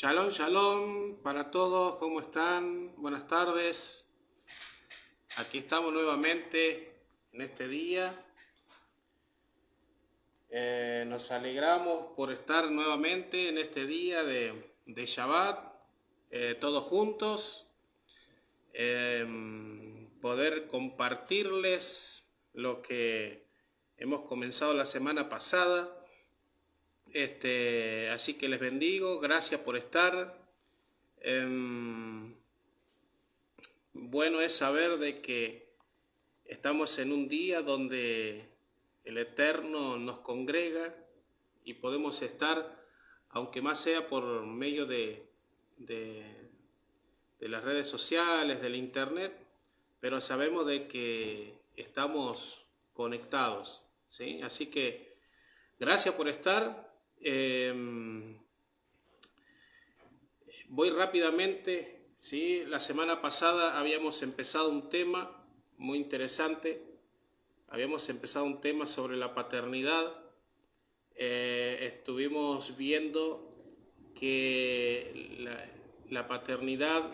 Shalom, shalom para todos, ¿cómo están? Buenas tardes. Aquí estamos nuevamente en este día. Nos alegramos por estar nuevamente en este día de Shabbat, todos juntos. Poder compartirles lo que hemos comenzado la semana pasada. Así que les bendigo, gracias por estar. Bueno es saber de que estamos en un día donde el Eterno nos congrega y podemos estar, aunque más sea por medio de las redes sociales, del internet, pero sabemos de que estamos conectados, ¿sí? Así que gracias por estar. Voy rápidamente, ¿sí? La semana pasada habíamos empezado un tema muy interesante. Habíamos empezado un tema sobre la paternidad. Estuvimos viendo que la paternidad,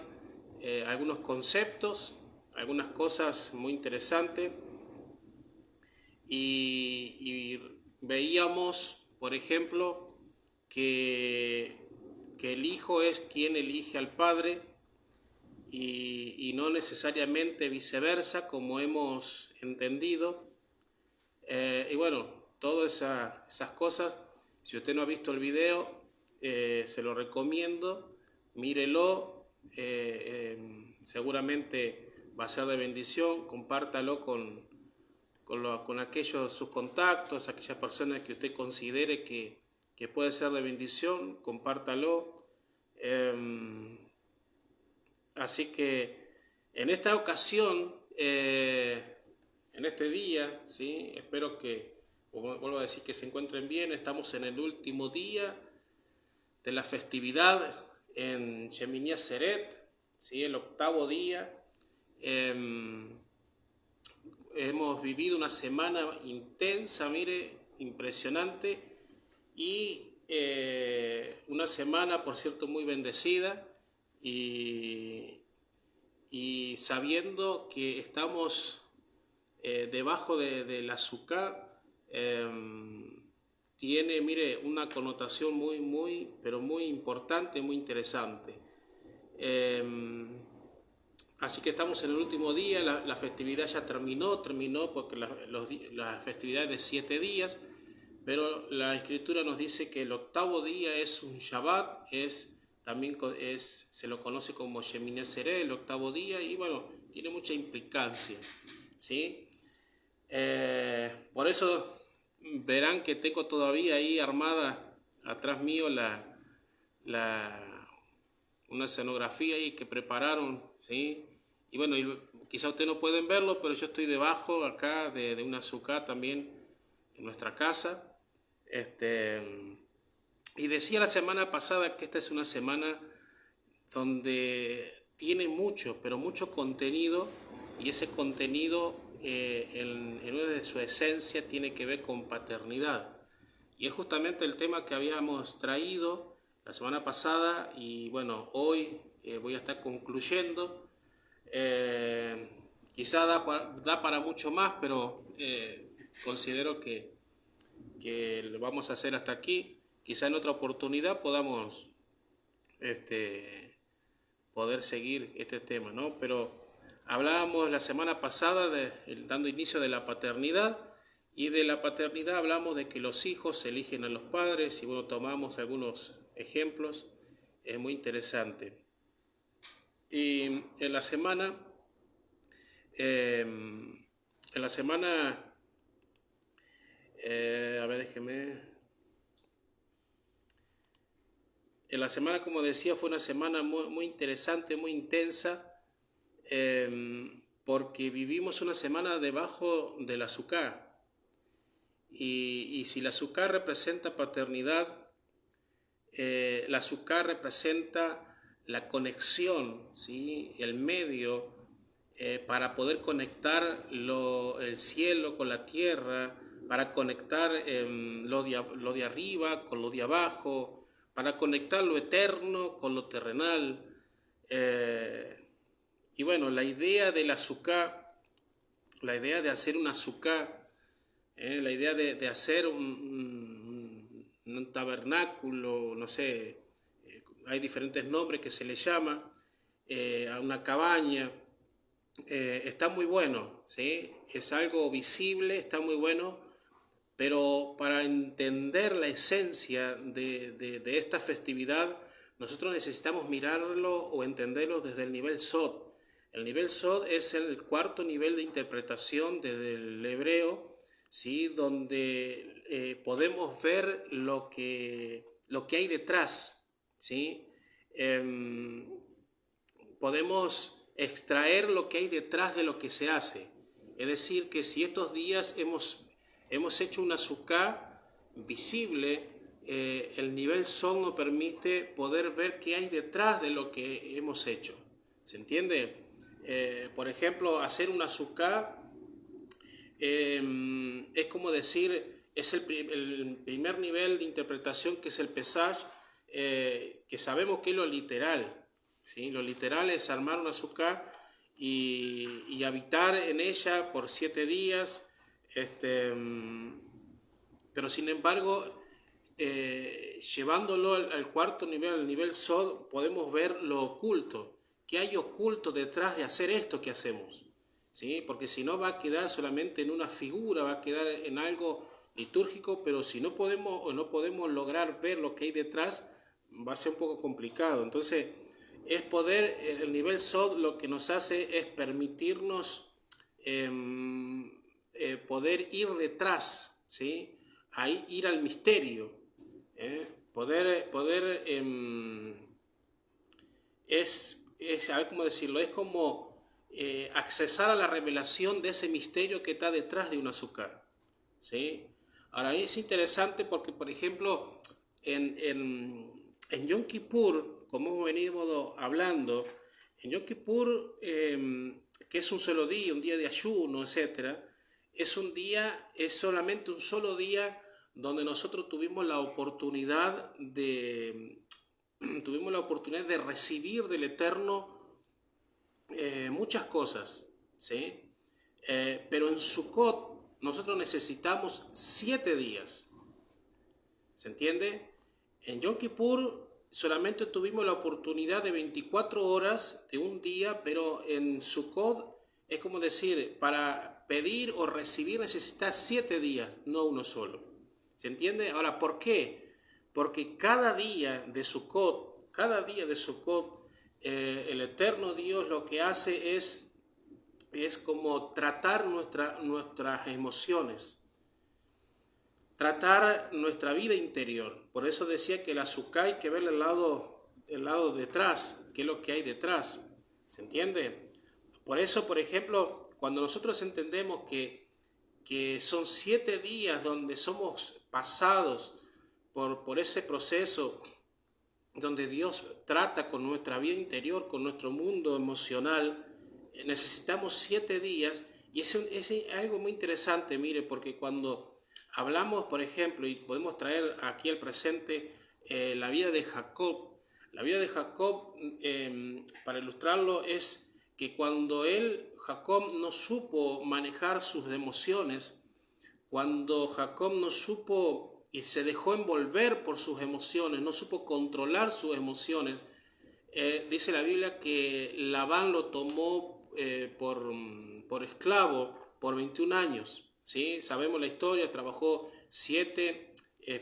algunos conceptos, algunas cosas muy interesantes. Y veíamos, por ejemplo, que el hijo es quien elige al padre y no necesariamente viceversa, como hemos entendido. Y bueno, todas esas cosas, si usted no ha visto el video, se lo recomiendo, mírelo, seguramente va a ser de bendición, compártalo con aquellos sus contactos, aquellas personas que usted considere que puede ser de bendición, compártalo. Así que en esta ocasión, en este día, ¿sí? Espero que, vuelvo a decir, que se encuentren bien. Estamos en el último día de la festividad en Shemini Atzeret, ¿sí? El octavo día. Hemos vivido una semana intensa, mire, impresionante, y una semana, por cierto, muy bendecida, y sabiendo que estamos debajo de la Sukkah, tiene, mire, una connotación pero muy importante, muy interesante. Así que estamos en el último día, la festividad ya terminó porque la festividad es de 7 días, pero la escritura nos dice que el octavo día es un Shabbat, se lo conoce como Shemini Atzeret, el octavo día, y bueno, tiene mucha implicancia, ¿sí? Por eso verán que tengo todavía ahí armada atrás mío una escenografía ahí que prepararon, ¿sí? Y bueno, quizá ustedes no pueden verlo, pero yo estoy debajo acá de una azúcar también en nuestra casa. Y decía la semana pasada que esta es una semana donde tiene mucho, pero mucho contenido, y ese contenido en una de su esencia tiene que ver con paternidad. Y es justamente el tema que habíamos traído la semana pasada, y bueno, hoy voy a estar concluyendo. Quizá da para mucho más, pero considero que lo vamos a hacer hasta aquí. Quizá en otra oportunidad podamos poder seguir este tema, ¿no? Pero hablábamos la semana pasada dando inicio de la paternidad, y de la paternidad hablamos de que los hijos eligen a los padres, y bueno, tomamos algunos ejemplos, es muy interesante. Y en la semana, a ver, déjeme. En la semana, como decía, fue una semana muy interesante, muy intensa, porque vivimos una semana debajo del azúcar. Y si el azúcar representa paternidad, el azúcar representa la conexión, ¿sí? El medio para poder conectar el cielo con la tierra, para conectar lo de arriba con lo de abajo, para conectar lo eterno con lo terrenal. Y bueno, la idea del azúcar, la idea de hacer un azúcar, la idea de hacer un tabernáculo, no sé, hay diferentes nombres que se le llama, a una cabaña, está muy bueno, ¿sí? Es algo visible, está muy bueno, pero para entender la esencia de esta festividad, nosotros necesitamos mirarlo o entenderlo desde el nivel Sod. El nivel Sod es el cuarto nivel de interpretación desde el hebreo, ¿sí? Donde podemos ver lo que hay detrás, ¿sí? Em, Podemos extraer lo que hay detrás de lo que se hace. Es decir, que si estos días hemos hecho una sukkah visible, el nivel son nos permite poder ver qué hay detrás de lo que hemos hecho. ¿Se entiende? Por ejemplo, hacer una sukkah es como decir, es el primer nivel de interpretación, que es el Pesaj, que sabemos que es lo literal, ¿sí? Lo literal es armar una sukkah y habitar en ella por 7 días, pero sin embargo, llevándolo al cuarto nivel, al nivel Sod, podemos ver lo oculto, qué hay oculto detrás de hacer esto que hacemos. ¿Sí? Porque si no va a quedar solamente en una figura, va a quedar en algo litúrgico, pero si no podemos o no podemos lograr ver lo que hay detrás, va a ser un poco complicado. Entonces, es poder, el nivel Sod lo que nos hace es permitirnos poder ir detrás, ¿sí? Ahí, ir al misterio, poder a ver cómo decirlo, es como accesar a la revelación de ese misterio que está detrás de un azúcar, ¿sí? Ahora es interesante porque, por ejemplo, en Yom Kippur, como hemos venido hablando, en Yom Kippur, que es un solo día, un día de ayuno, etcétera, es solamente un solo día donde nosotros tuvimos la oportunidad de recibir del Eterno muchas cosas, ¿sí? Pero en Sukkot nosotros necesitamos 7 días, ¿se entiende? En Yom Kippur solamente tuvimos la oportunidad de 24 horas de un día, pero en Sukkot es como decir, para pedir o recibir necesitas 7 días, no uno solo, ¿se entiende? Ahora, ¿por qué? Porque cada día de Sukkot, el eterno Dios lo que hace es como tratar nuestras emociones, tratar nuestra vida interior. Por eso decía que la azúcar hay que ver el lado detrás, qué es lo que hay detrás. ¿Se entiende? Por eso, por ejemplo, cuando nosotros entendemos que son 7 días donde somos pasados por ese proceso donde Dios trata con nuestra vida interior, con nuestro mundo emocional, necesitamos 7 días. Y es algo muy interesante, mire, porque cuando hablamos, por ejemplo, y podemos traer aquí al presente la vida de Jacob, para ilustrarlo, es que cuando Jacob no supo manejar sus emociones, cuando Jacob no supo y se dejó envolver por sus emociones, no supo controlar sus emociones, dice la Biblia que Labán lo tomó por esclavo por 21 años. ¿Sí? Sabemos la historia, trabajó 7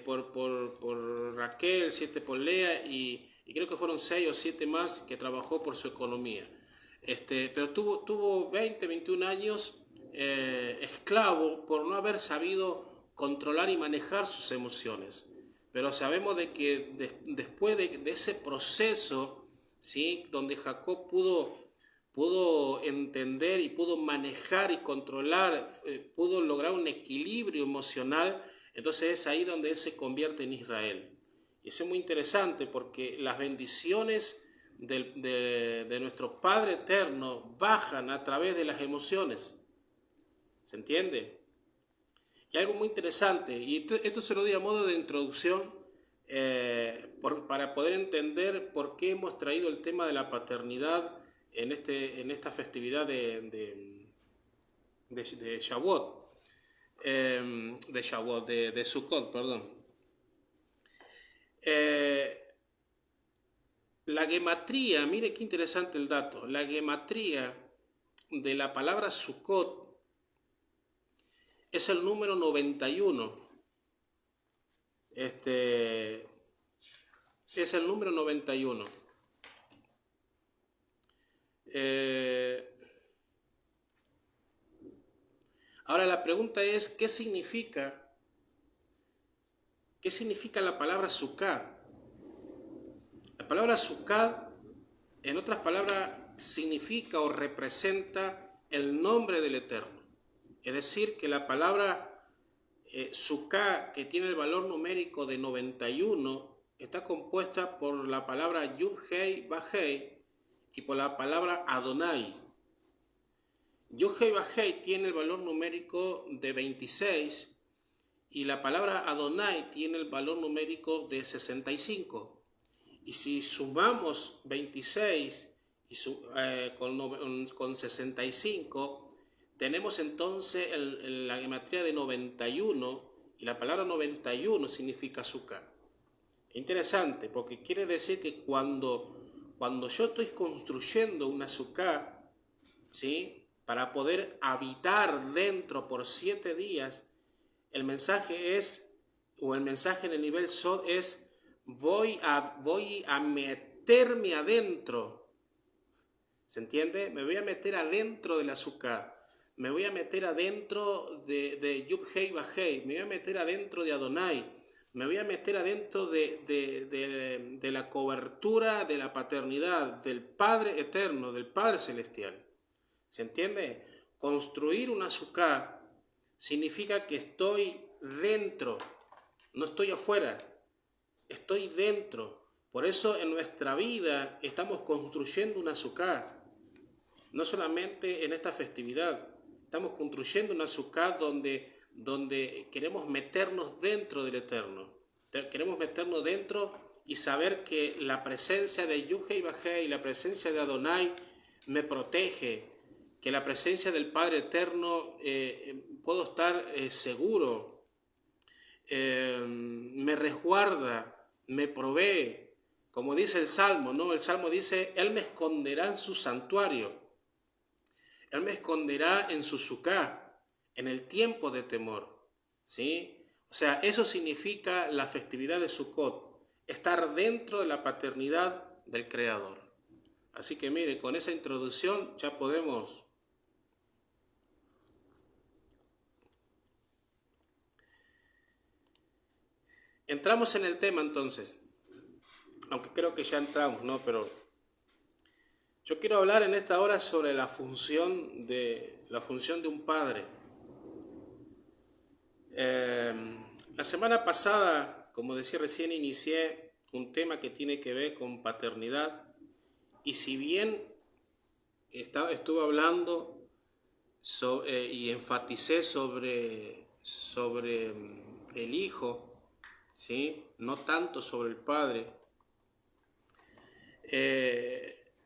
por Raquel, 7 por Lea y creo que fueron 6 o 7 más que trabajó por su economía. Pero tuvo 21 años esclavo por no haber sabido controlar y manejar sus emociones. Pero sabemos de que después de ese proceso, ¿sí? Donde Jacob pudo entender y pudo manejar y controlar, pudo lograr un equilibrio emocional, entonces es ahí donde él se convierte en Israel. Y eso es muy interesante porque las bendiciones de nuestro Padre Eterno bajan a través de las emociones. ¿Se entiende? Y algo muy interesante, y esto se lo doy a modo de introducción, para poder entender por qué hemos traído el tema de la paternidad en esta festividad de Shavuot, de Sukkot, perdón. La gematría, mire qué interesante el dato, la gematría de la palabra Sukkot es el número 91. Es el número 91. Ahora la pregunta es, ¿qué significa la palabra Sukkah? La palabra Sukkah, en otras palabras, significa o representa el nombre del Eterno. Es decir, que la palabra Sukkah, que tiene el valor numérico de 91, está compuesta por la palabra Yud Hei Vahei y por la palabra Adonai. Yud Hei Vahei tiene el valor numérico de 26 y la palabra Adonai tiene el valor numérico de 65. Y si sumamos 26 con 65, tenemos entonces la gematría de 91, y la palabra 91 significa Sukkah. Interesante, porque quiere decir que cuando yo estoy construyendo una Sukkah, ¿sí?, para poder habitar dentro por 7 días, el mensaje en el nivel Sod es: voy a meterme adentro. ¿Se entiende? Me voy a meter adentro del azúcar. Me voy a meter adentro de Yud Hei Vahei. Me voy a meter adentro de Adonai. Me voy a meter adentro de la cobertura de la paternidad del Padre Eterno, del Padre Celestial. ¿Se entiende? Construir un azúcar significa que estoy dentro, no estoy afuera. Estoy dentro. Por eso en nuestra vida estamos construyendo una Sukkah. No solamente en esta festividad. Estamos construyendo una Sukkah donde queremos meternos dentro del Eterno. Queremos meternos dentro y saber que la presencia de Yud Hei Vahei y la presencia de Adonai me protege. Que la presencia del Padre Eterno puedo estar seguro. Me resguarda, me provee, como dice el Salmo, ¿no? El Salmo dice: Él me esconderá en su santuario, Él me esconderá en su Sukkah, en el tiempo de temor, ¿sí? O sea, eso significa la festividad de Sukkot, estar dentro de la paternidad del Creador. Así que mire, con esa introducción ya podemos entramos en el tema entonces, aunque creo que ya entramos, ¿no? Pero yo quiero hablar en esta hora sobre la función de un padre. La semana pasada, como decía recién, inicié un tema que tiene que ver con paternidad, y si bien estuve hablando y enfaticé sobre el hijo, ¿sí?, no tanto sobre el padre,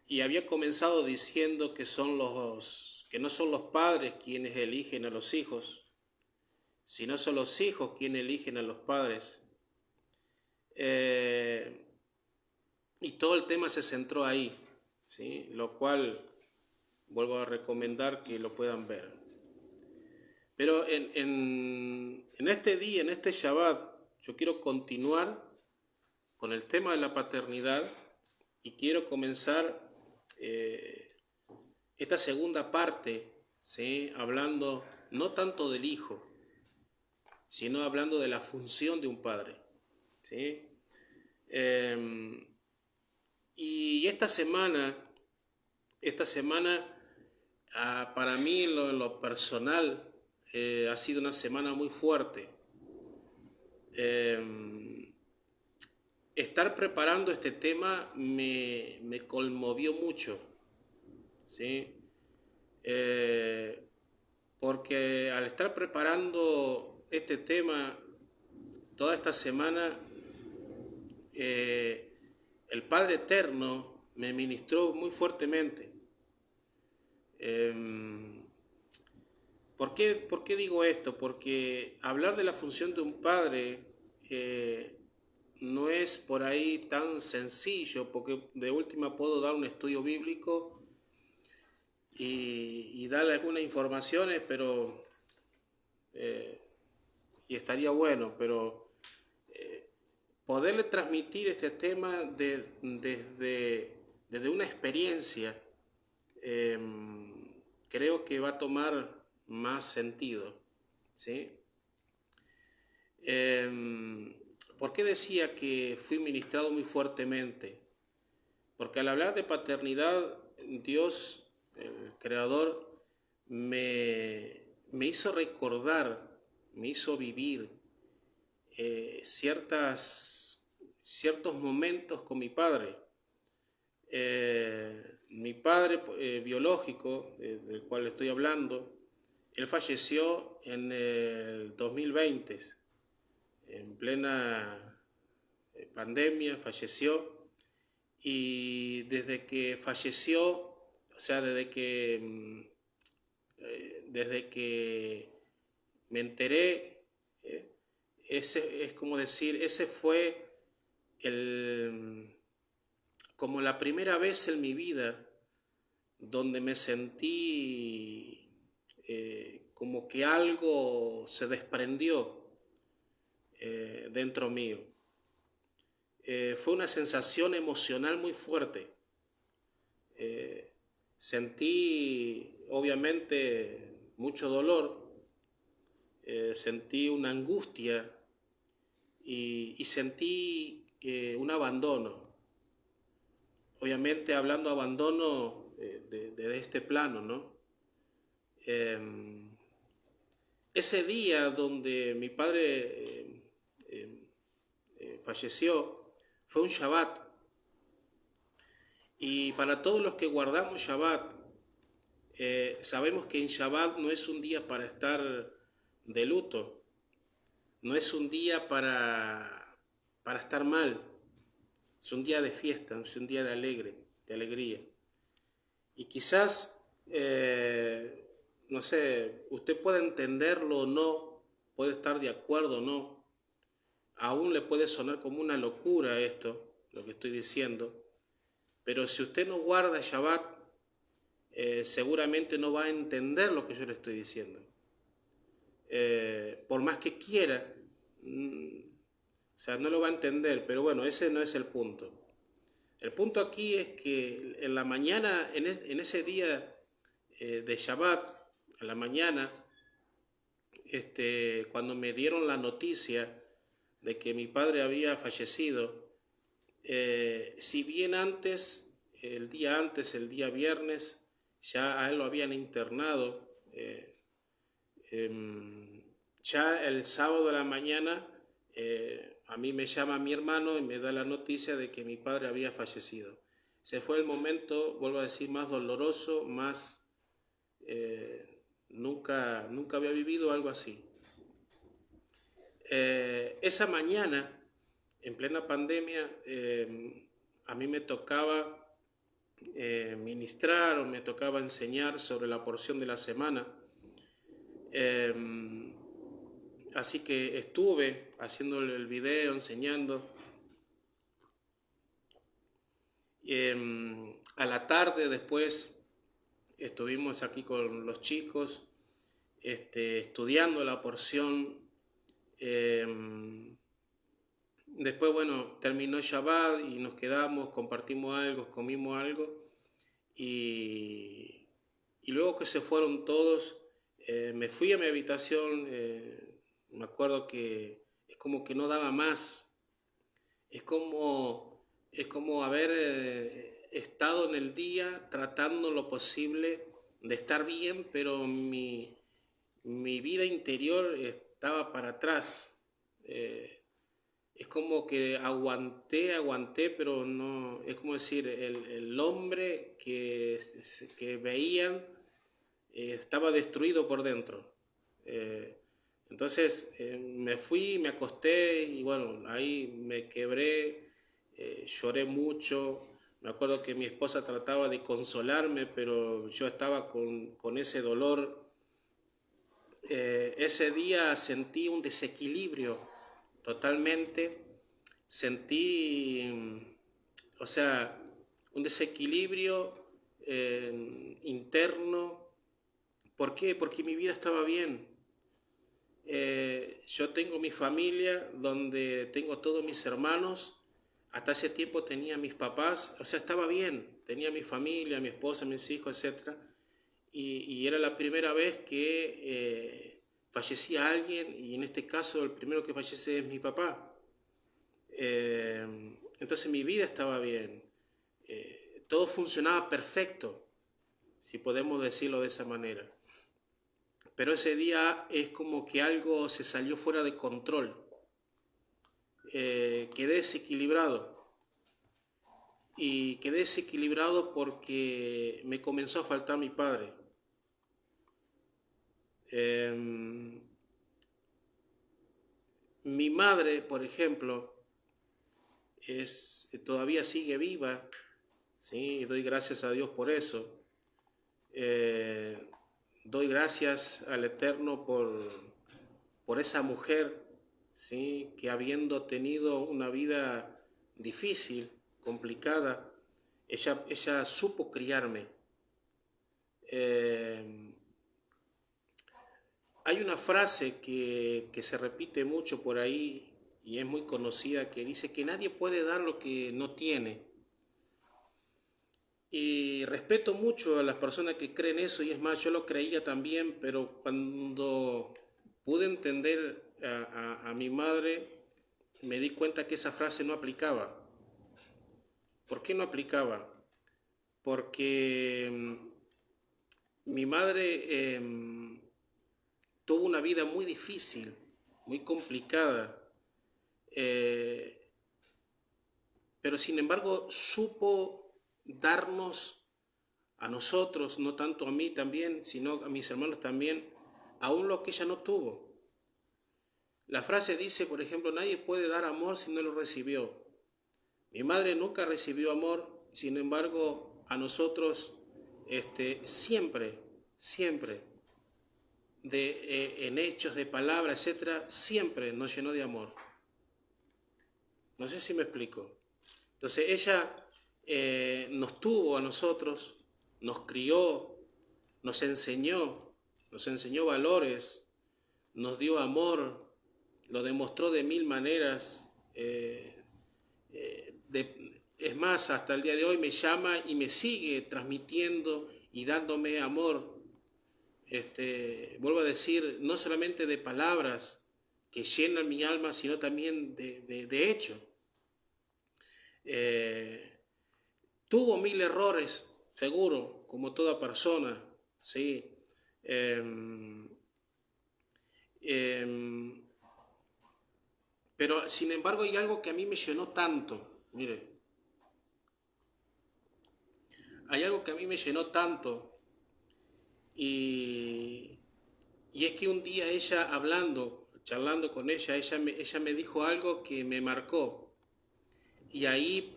y había comenzado diciendo que no son los padres quienes eligen a los hijos, sino son los hijos quienes eligen a los padres. Y todo el tema se centró ahí, ¿sí?, lo cual vuelvo a recomendar que lo puedan ver. Pero en este día, en este Shabbat, yo quiero continuar con el tema de la paternidad y quiero comenzar esta segunda parte, ¿sí?, hablando no tanto del hijo, sino hablando de la función de un padre, ¿sí? Y esta semana para mí en lo personal ha sido una semana muy fuerte. Estar preparando este tema me conmovió mucho, ¿sí? Porque al estar preparando este tema toda esta semana el Padre Eterno me ministró muy fuertemente. ¿Por qué digo esto? Porque hablar de la función de un padre no es por ahí tan sencillo, porque de última puedo dar un estudio bíblico y darle algunas informaciones, pero y estaría bueno, pero poderle transmitir este tema desde una experiencia, eh, creo que va a tomar más sentido, ¿sí? ¿Por qué decía que fui ministrado muy fuertemente? Porque al hablar de paternidad, Dios, el Creador, me hizo recordar, me hizo vivir ciertos momentos con mi padre. Mi padre biológico, del cual estoy hablando, él falleció en el 2020, en plena pandemia, falleció. Y desde que falleció, o sea, desde que me enteré, ese es como decir, ese fue como la primera vez en mi vida donde me sentí como que algo se desprendió dentro mío. Fue una sensación emocional muy fuerte. Sentí obviamente mucho dolor, sentí una angustia y sentí un abandono. Obviamente hablando abandono de este plano, ¿no? Ese día donde mi padre falleció fue un Shabbat. Y para todos los que guardamos Shabbat, sabemos que en Shabbat no es un día para estar de luto, no es un día para estar mal, es un día de fiesta, es un día de alegría. Y quizás, no sé, usted puede entenderlo o no, puede estar de acuerdo o no, aún le puede sonar como una locura esto, lo que estoy diciendo, pero si usted no guarda Shabbat, seguramente no va a entender lo que yo le estoy diciendo. Por más que quiera, o sea, no lo va a entender, pero bueno, ese no es el punto. El punto aquí es que en la mañana, en ese día de Shabbat, en la mañana, cuando me dieron la noticia de que mi padre había fallecido, si bien el día viernes, ya a él lo habían internado, ya el sábado de la mañana a mí me llama mi hermano y me da la noticia de que mi padre había fallecido. Ese fue el momento, vuelvo a decir, más doloroso, más... nunca había vivido algo así. Esa mañana, en plena pandemia, a mí me tocaba ministrar o me tocaba enseñar sobre la porción de la semana. Así que estuve haciéndole el video, enseñando. A la tarde después estuvimos aquí con los chicos estudiando la porción. Después, bueno, terminó Shabbat y nos quedamos, compartimos algo, comimos algo. Y luego que se fueron todos, me fui a mi habitación. Me acuerdo que es como que no daba más. Es como haber estado en el día tratando lo posible de estar bien, pero mi vida interior estaba para atrás. Es como que aguanté, pero no, es como decir, el hombre que veían estaba destruido por dentro. Entonces me fui, me acosté y bueno, ahí me quebré lloré mucho. Me acuerdo que mi esposa trataba de consolarme, pero yo estaba con ese dolor. Ese día sentí un desequilibrio totalmente. Sentí, o sea, un desequilibrio interno. ¿Por qué? Porque mi vida estaba bien. Yo tengo mi familia donde tengo todos mis hermanos. Hasta ese tiempo tenía mis papás, o sea, estaba bien. Tenía mi familia, mi esposa, mis hijos, etcétera. Y era la primera vez que fallecía alguien, y en este caso el primero que fallece es mi papá. Entonces mi vida estaba bien. Todo funcionaba perfecto, si podemos decirlo de esa manera. Pero ese día es como que algo se salió fuera de control. Quedé desequilibrado. Y quedé desequilibrado porque me comenzó a faltar mi padre. Mi madre, por ejemplo, todavía sigue viva, ¿sí? Y doy gracias a Dios por eso. Doy gracias al Eterno por esa mujer, ¿sí? Que habiendo tenido una vida difícil, complicada, ella supo criarme. Hay una frase que se repite mucho por ahí y es muy conocida, que dice que nadie puede dar lo que no tiene. Y respeto mucho a las personas que creen eso, y es más, yo lo creía también, pero cuando pude entender a mi madre, me di cuenta que esa frase no aplicaba. ¿Por qué no aplicaba? Porque mi madre tuvo una vida muy difícil, muy complicada, pero sin embargo supo darnos a nosotros, no tanto a mí también, sino a mis hermanos también, aún lo que ella no tuvo. La frase dice, por ejemplo, nadie puede dar amor si no lo recibió. Mi madre nunca recibió amor, sin embargo, a nosotros siempre, siempre, en hechos, de palabras, etcétera, siempre nos llenó de amor. No sé si me explico. Entonces ella nos tuvo a nosotros, nos crió, nos enseñó valores, nos dio amor, lo demostró de mil maneras. Es más, hasta el día de hoy me llama y me sigue transmitiendo y dándome amor. Vuelvo a decir, no solamente de palabras que llenan mi alma, sino también de hecho. Tuvo mil errores, seguro, como toda persona, ¿sí? Pero sin embargo hay algo que a mí me llenó tanto, mire, hay algo que a mí me llenó tanto, y, y es que un día ella charlando con ella me dijo algo que me marcó, y ahí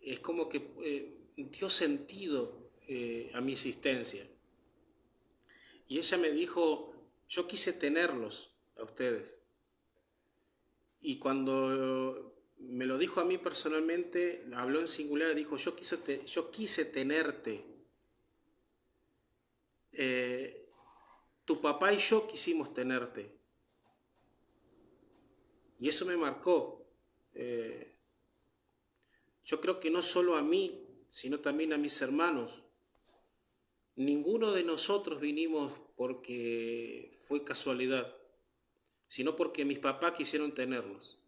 es como que dio sentido a mi existencia. Y ella me dijo, yo quise tenerlos a ustedes. Y cuando me lo dijo a mí personalmente, habló en singular, dijo, yo quise tenerte. Tu papá y yo quisimos tenerte. Y eso me marcó. Yo creo que no solo a mí, sino también a mis hermanos. Ninguno de nosotros vinimos porque fue casualidad, sino porque mis papás quisieron tenernos.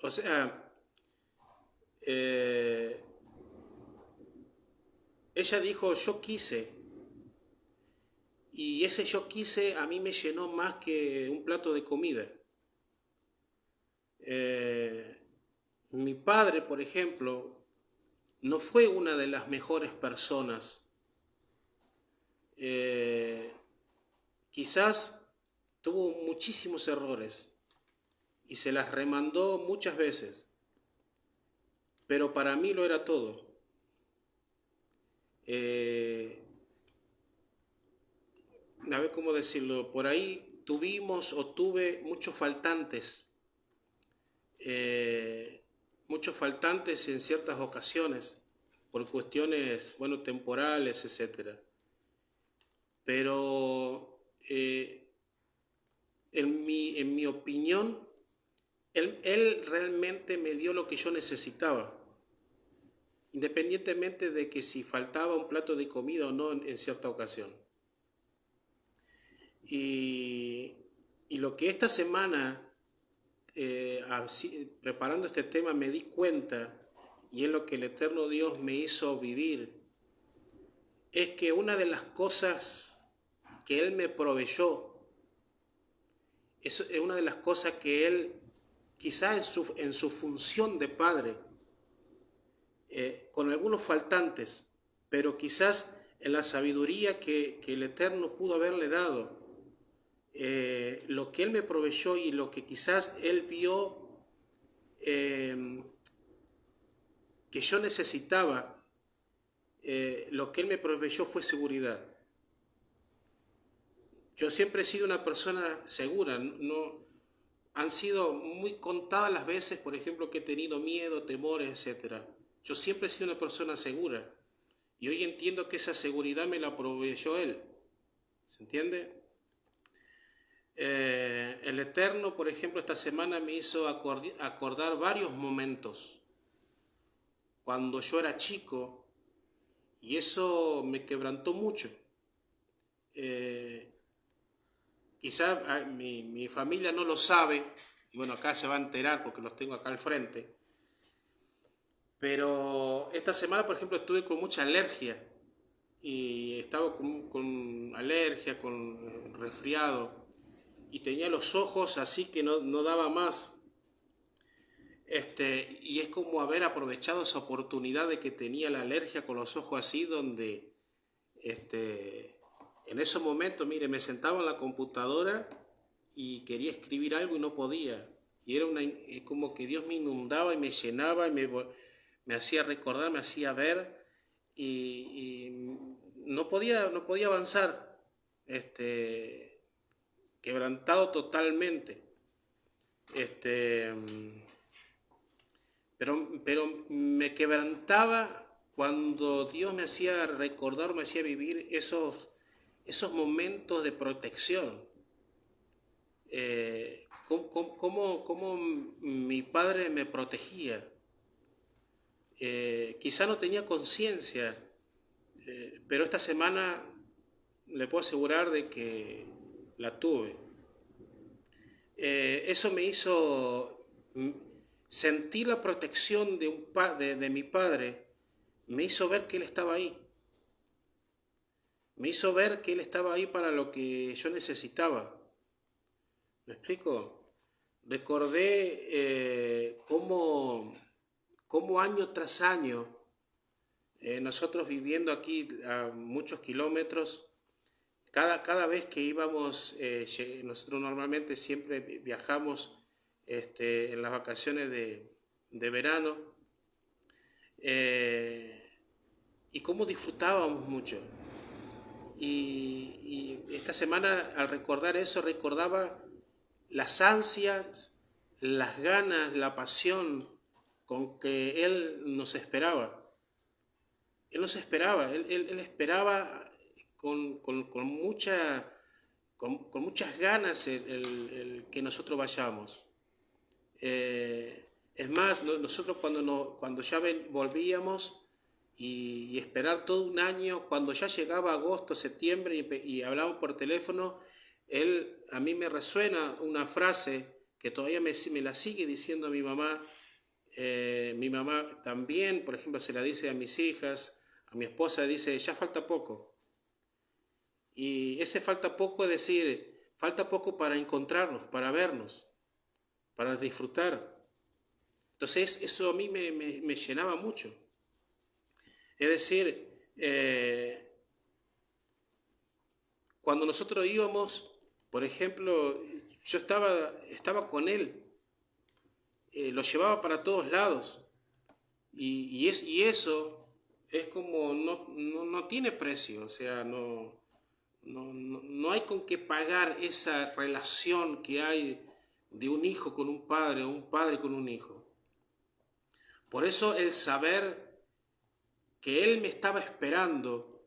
O sea, ella dijo, yo quise, y ese yo quise a mí me llenó más que un plato de comida. Mi padre, por ejemplo, no fue una de las mejores personas. Quizás tuvo muchísimos errores y se las remandó muchas veces, pero para mí lo era todo. A ver cómo decirlo, por ahí tuvimos o tuve eh, muchos faltantes en ciertas ocasiones, por cuestiones, bueno, temporales, etcétera. Pero en mi opinión, él realmente me dio lo que yo necesitaba, independientemente de que si faltaba un plato de comida o no en cierta ocasión. Y, y lo que esta semana, preparando este tema, me di cuenta, y es lo que el eterno Dios me hizo vivir, es que una de las cosas que Él me proveyó, es una de las cosas que Él, quizá en su función de Padre, con algunos faltantes, pero quizás en la sabiduría que el Eterno pudo haberle dado, lo que Él me proveyó y lo que quizás Él vio que yo necesitaba, lo que Él me proveyó fue seguridad. Yo siempre he sido una persona segura, no, han sido muy contadas las veces, por ejemplo, que he tenido miedo, temores, etcétera. Yo siempre he sido una persona segura y hoy entiendo que esa seguridad me la proveyó Él. ¿Se entiende? El Eterno, por ejemplo, esta semana me hizo acordar varios momentos cuando yo era chico y eso me quebrantó mucho. Quizá mi familia no lo sabe, y bueno, acá se va a enterar porque los tengo acá al frente, pero esta semana, por ejemplo, estuve con mucha alergia y estaba con alergia, con resfriado, y tenía los ojos así que no daba más. Y es como haber aprovechado esa oportunidad de que tenía la alergia con los ojos así, donde en esos momentos, mire, me sentaba en la computadora y quería escribir algo y no podía. Y era como que Dios me inundaba y me llenaba y me hacía recordar, me hacía ver y no podía avanzar, quebrantado totalmente. Este, pero me quebrantaba cuando Dios me hacía recordar, me hacía vivir esos momentos de protección. Cómo mi padre me protegía. Quizá no tenía conciencia, pero esta semana le puedo asegurar de que la tuve. Eso me hizo sentir la protección de mi padre, me hizo ver que él estaba ahí. Me hizo ver que él estaba ahí para lo que yo necesitaba. ¿Me explico? Recordé cómo año tras año, nosotros viviendo aquí a muchos kilómetros, cada vez que íbamos, nosotros normalmente siempre viajamos en las vacaciones de verano, y cómo disfrutábamos mucho. Y esta semana, al recordar eso, recordaba las ansias, las ganas, la pasión con que Él nos esperaba. Él nos esperaba, Él esperaba con muchas ganas el que nosotros vayamos. Es más, nosotros cuando ya volvíamos y esperar todo un año, cuando ya llegaba agosto, septiembre y hablábamos por teléfono, a mí me resuena una frase que todavía me la sigue diciendo mi mamá. Mi mamá también, por ejemplo, se la dice a mis hijas, a mi esposa dice, ya falta poco. Y ese falta poco es decir, falta poco para encontrarnos, para vernos, para disfrutar. Entonces eso a mí me llenaba mucho. Es decir, cuando nosotros íbamos, Por ejemplo, yo estaba con él, lo llevaba para todos lados. Y eso es como, no tiene precio, o sea, no hay con qué pagar esa relación que hay de un hijo con un padre o un padre con un hijo. Por eso el saber que él me estaba esperando,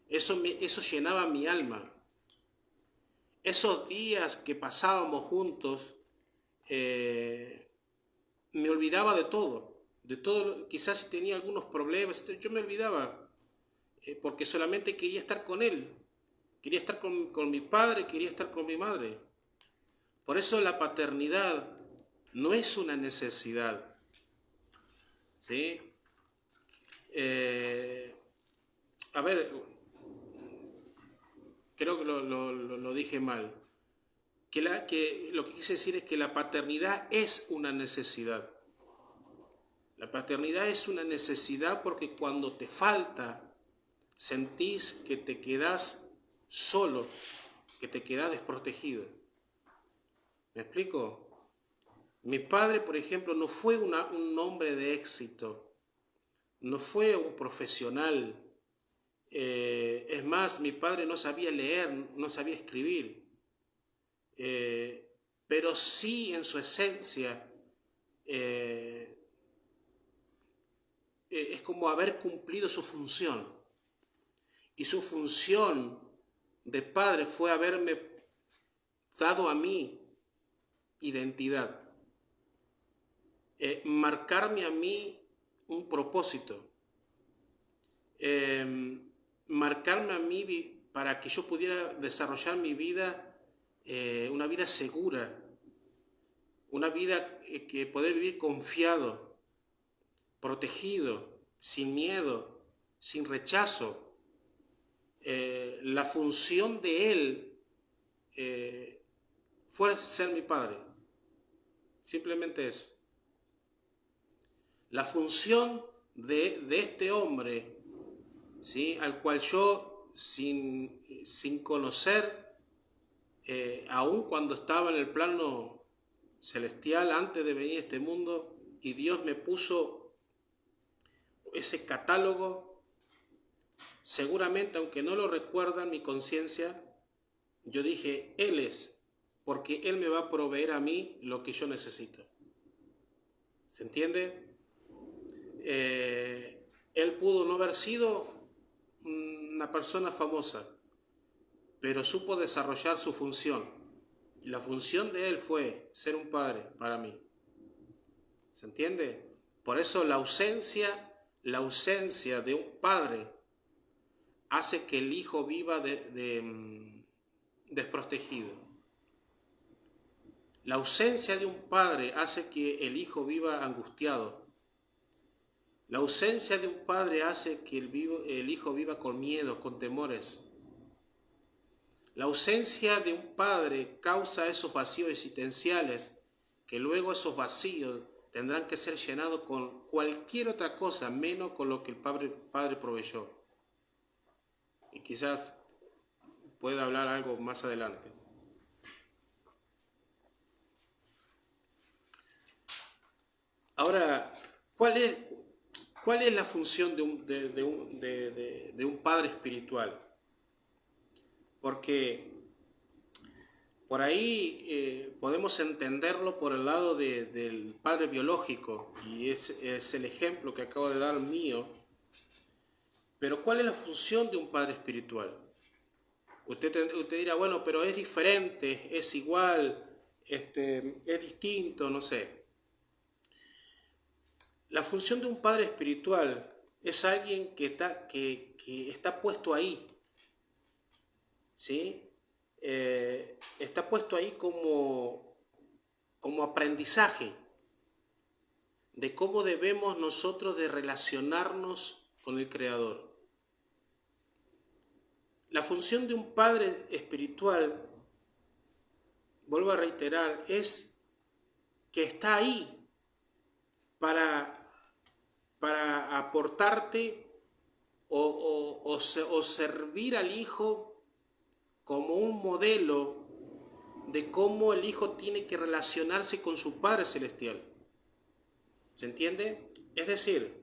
eso llenaba mi alma. Esos días que pasábamos juntos, me olvidaba de todo, quizás si tenía algunos problemas, yo me olvidaba, porque solamente quería estar con él, quería estar con mi padre, quería estar con mi madre. Por eso la paternidad no es una necesidad, ¿sí? Eh, a ver, creo que lo dije mal. Que lo que quise decir es que la paternidad es una necesidad. La paternidad es una necesidad porque cuando te falta, sentís que te quedás solo, que te quedás desprotegido. ¿Me explico? Mi padre, por ejemplo, no fue un hombre de éxito, no fue un profesional. Es más, mi padre no sabía leer, no sabía escribir, pero sí en su esencia es como haber cumplido su función. Y su función de padre fue haberme dado a mí identidad, marcarme a mí un propósito, marcarme a mí para que yo pudiera desarrollar mi vida, una vida segura, una vida que poder vivir confiado, protegido, sin miedo, sin rechazo. La función de él fue ser mi padre. Simplemente eso. La función de este hombre, ¿sí? Al cual yo, sin conocer, aun cuando estaba en el plano celestial, antes de venir a este mundo, y Dios me puso ese catálogo, seguramente, aunque no lo recuerda en mi conciencia, yo dije, Él es, porque Él me va a proveer a mí lo que yo necesito. ¿Se entiende? Él pudo no haber sido una persona famosa, pero supo desarrollar su función. Y la función de él fue ser un padre para mí. ¿Se entiende? Por eso la ausencia de un padre hace que el hijo viva desprotegido. La ausencia de un padre hace que el hijo viva angustiado. La ausencia de un padre hace que el hijo viva con miedo, con temores. La ausencia de un padre causa esos vacíos existenciales, que luego esos vacíos tendrán que ser llenados con cualquier otra cosa, menos con lo que el padre proveyó. Y quizás pueda hablar algo más adelante. Ahora, ¿cuál es la función de un padre espiritual? Porque por ahí podemos entenderlo por el lado del padre biológico, y es el ejemplo que acabo de dar mío. Pero ¿cuál es la función de un padre espiritual? Usted dirá, bueno, pero es diferente, es igual, es distinto, no sé. La función de un padre espiritual es alguien que está puesto ahí, ¿sí? Está puesto ahí como aprendizaje de cómo debemos nosotros de relacionarnos con el Creador. La función de un padre espiritual, vuelvo a reiterar, es que está ahí para aportarte o servir al hijo como un modelo de cómo el Hijo tiene que relacionarse con su Padre Celestial. ¿Se entiende? Es decir,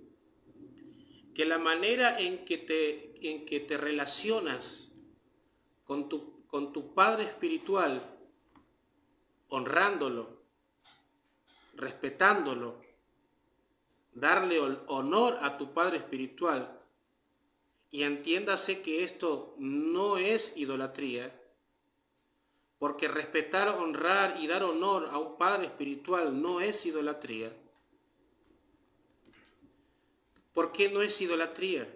que la manera en que te relacionas con tu Padre Espiritual, honrándolo, respetándolo, darle honor a tu Padre Espiritual, y entiéndase que esto no es idolatría, porque respetar, honrar y dar honor a un Padre Espiritual no es idolatría. ¿Por qué no es idolatría?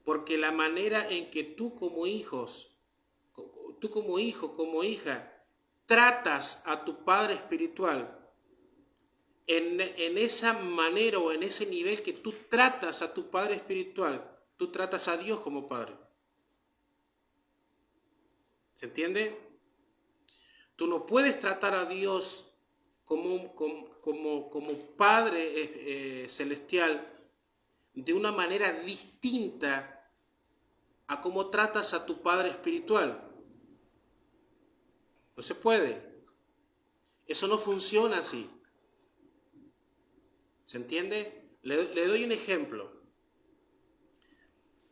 Porque la manera en que tú como hijo, como hija, tratas a tu Padre Espiritual, en esa manera o en ese nivel que tú tratas a tu Padre Espiritual, tú tratas a Dios como Padre. ¿Se entiende? Tú no puedes tratar a Dios como Padre celestial de una manera distinta a cómo tratas a tu Padre espiritual. No se puede. Eso no funciona así. ¿Se entiende? Le doy un ejemplo.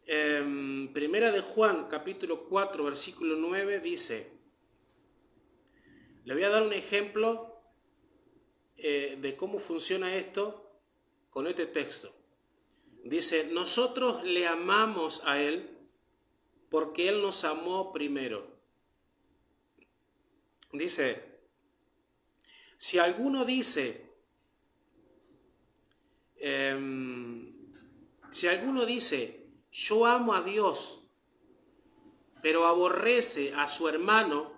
Primera de Juan, capítulo 4, versículo 9, dice, le voy a dar un ejemplo de cómo funciona esto con este texto. Dice, nosotros le amamos a Él porque Él nos amó primero. Dice, si alguno dice, yo amo a Dios, pero aborrece a su hermano,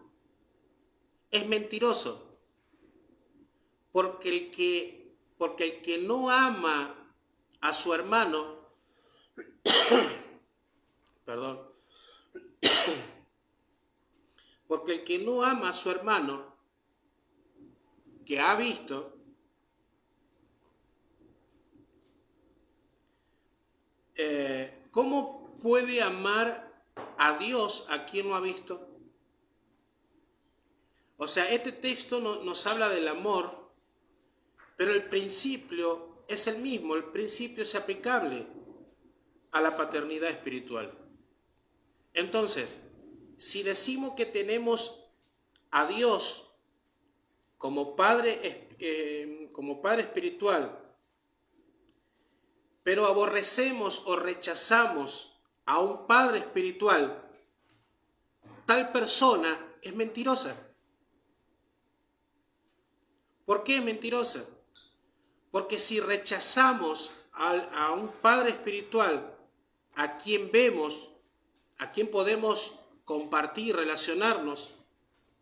es mentiroso. Porque el que no ama a su hermano, perdón, porque el que no ama a su hermano, que ha visto, ¿cómo puede amar a Dios a quien no ha visto? O sea, este texto nos habla del amor, pero el principio es el mismo, el principio es aplicable a la paternidad espiritual. Entonces, si decimos que tenemos a Dios como Padre espiritual, pero aborrecemos o rechazamos a un Padre espiritual, tal persona es mentirosa. ¿Por qué es mentirosa? Porque si rechazamos a un Padre espiritual, a quien vemos, a quien podemos compartir, relacionarnos,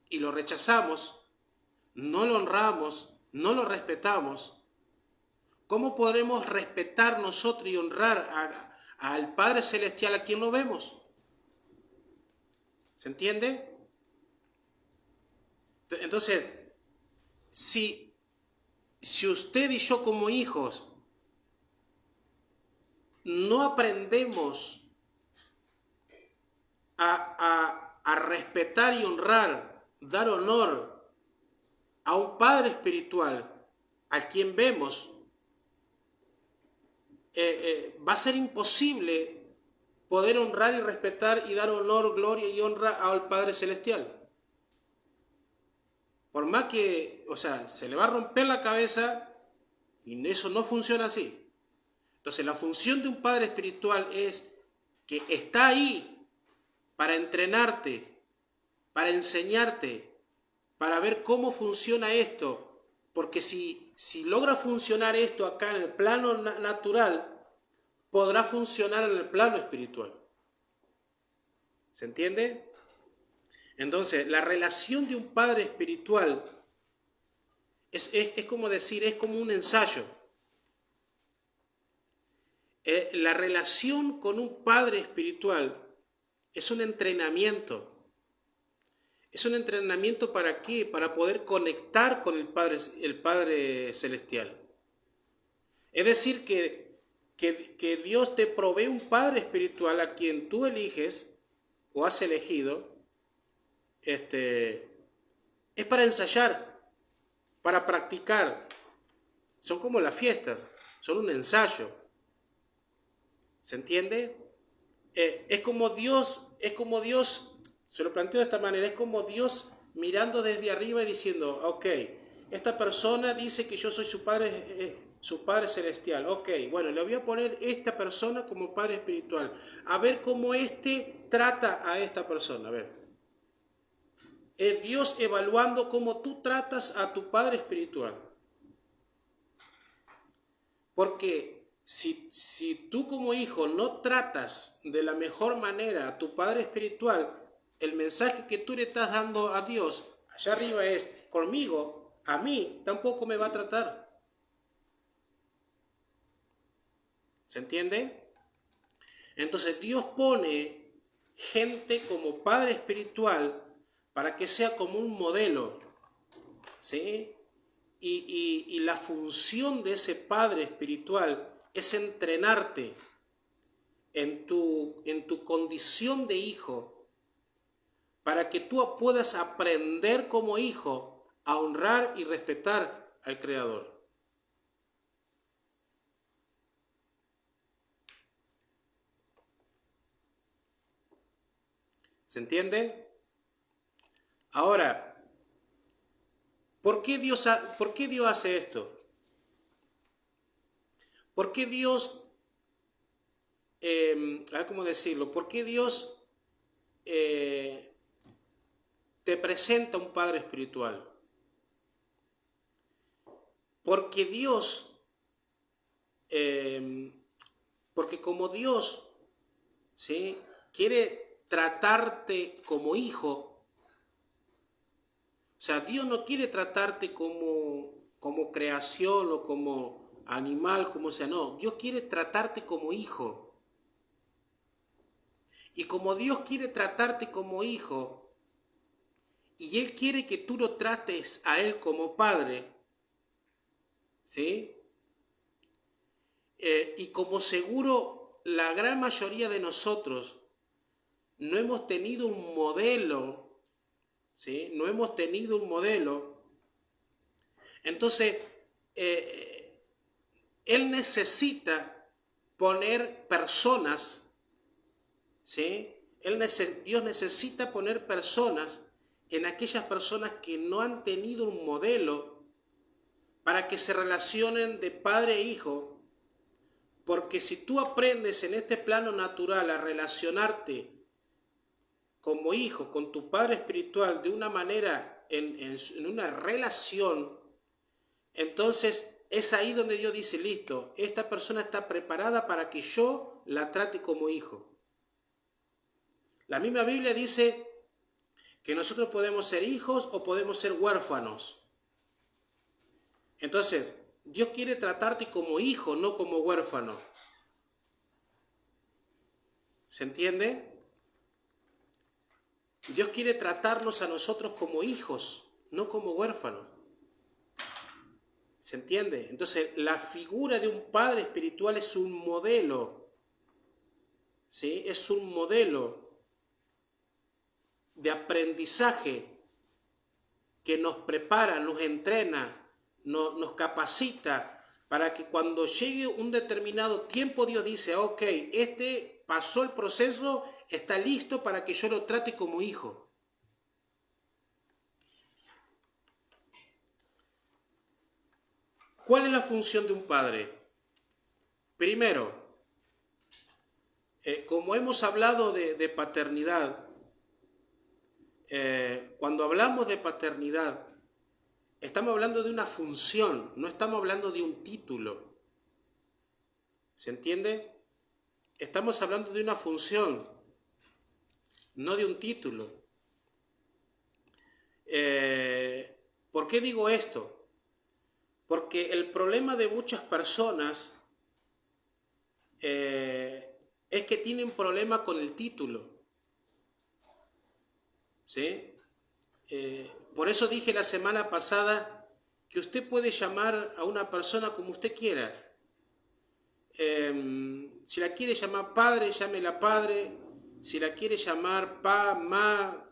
y lo rechazamos, no lo honramos, no lo respetamos, ¿cómo podremos respetar nosotros y honrar al Padre Celestial a quien no vemos? ¿Se entiende? Entonces, si usted y yo como hijos no aprendemos a respetar y honrar, dar honor a un Padre espiritual a quien vemos, va a ser imposible poder honrar y respetar y dar honor, gloria y honra al Padre Celestial. Por más que, se le va a romper la cabeza y eso no funciona así. Entonces, la función de un Padre espiritual es que está ahí para entrenarte, para enseñarte, para ver cómo funciona esto. Porque si logra funcionar esto acá en el plano natural, podrá funcionar en el plano espiritual. ¿Se entiende? Entonces, la relación de un padre espiritual es como decir, es como un ensayo. La relación con un padre espiritual es un entrenamiento. ¿Es un entrenamiento para qué? Para poder conectar con el Padre Celestial. Es decir, que Dios te provee un Padre espiritual a quien tú eliges o has elegido, Es para ensayar, para practicar. Son como las fiestas, son un ensayo. ¿Se entiende? Es como Dios, se lo planteo de esta manera, es como Dios mirando desde arriba y diciendo, ok, esta persona dice que yo soy su padre celestial, ok, bueno, le voy a poner esta persona como padre espiritual, a ver cómo trata a esta persona, a ver. Es Dios evaluando cómo tú tratas a tu padre espiritual. Porque si tú como hijo no tratas de la mejor manera a tu padre espiritual, el mensaje que tú le estás dando a Dios allá arriba es, conmigo, a mí tampoco me va a tratar. ¿Se entiende? Entonces Dios pone gente como padre espiritual para que sea como un modelo, ¿sí? Y la función de ese padre espiritual es entrenarte en tu condición de hijo para que tú puedas aprender como hijo a honrar y respetar al Creador. ¿Se entiende? Ahora, ¿por qué Dios hace esto? ¿Por qué Dios, cómo decirlo? ¿Por qué Dios te presenta un padre espiritual? Porque Dios, porque como Dios, ¿sí?, quiere tratarte como hijo, o sea, Dios no quiere tratarte como creación o como animal, como sea, no, Dios quiere tratarte como hijo. Y como Dios quiere tratarte como hijo, y Él quiere que tú lo trates a Él como padre, ¿sí? Y como seguro la gran mayoría de nosotros no hemos tenido un modelo, ¿sí? No hemos tenido un modelo. Entonces, Él necesita poner personas, ¿sí? Dios necesita poner personas en aquellas personas que no han tenido un modelo para que se relacionen de padre e hijo. Porque si tú aprendes en este plano natural a relacionarte como hijo con tu padre espiritual de una manera, en una relación, entonces es ahí donde Dios dice, listo, esta persona está preparada para que yo la trate como hijo. La misma Biblia dice que nosotros podemos ser hijos o podemos ser huérfanos. Entonces, Dios quiere tratarte como hijo, no como huérfano. ¿Se entiende? Dios quiere tratarnos a nosotros como hijos, no como huérfanos. ¿Se entiende? Entonces, la figura de un padre espiritual es un modelo, ¿sí? Es un modelo de aprendizaje que nos prepara, nos entrena, nos capacita para que cuando llegue un determinado tiempo Dios dice, ok, este pasó el proceso, está listo para que yo lo trate como hijo. ¿Cuál es la función de un padre? Primero, como hemos hablado de paternidad, cuando hablamos de paternidad, estamos hablando de una función, no estamos hablando de un título. ¿Se entiende? Estamos hablando de una función, no de un título. ¿Por qué digo esto? Porque el problema de muchas personas es que tienen problema con el título. ¿Sí? Por eso dije la semana pasada que usted puede llamar a una persona como usted quiera. Si la quiere llamar padre, llámela padre. Si la quiere llamar pa, ma,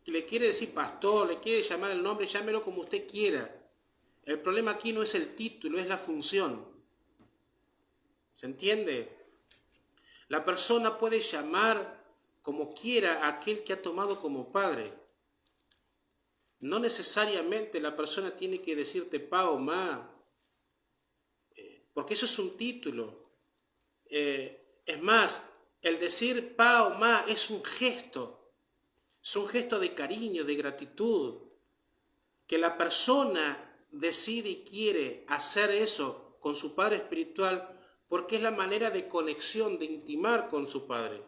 le quiere decir pastor, le quiere llamar el nombre, llámelo como usted quiera. El problema aquí no es el título, es la función. ¿Se entiende? La persona puede llamar como quiera a aquel que ha tomado como padre. No necesariamente la persona tiene que decirte pa o ma, porque eso es un título. Es más, el decir pa o ma es un gesto de cariño, de gratitud, que la persona decide y quiere hacer eso con su padre espiritual porque es la manera de conexión, de intimar con su padre.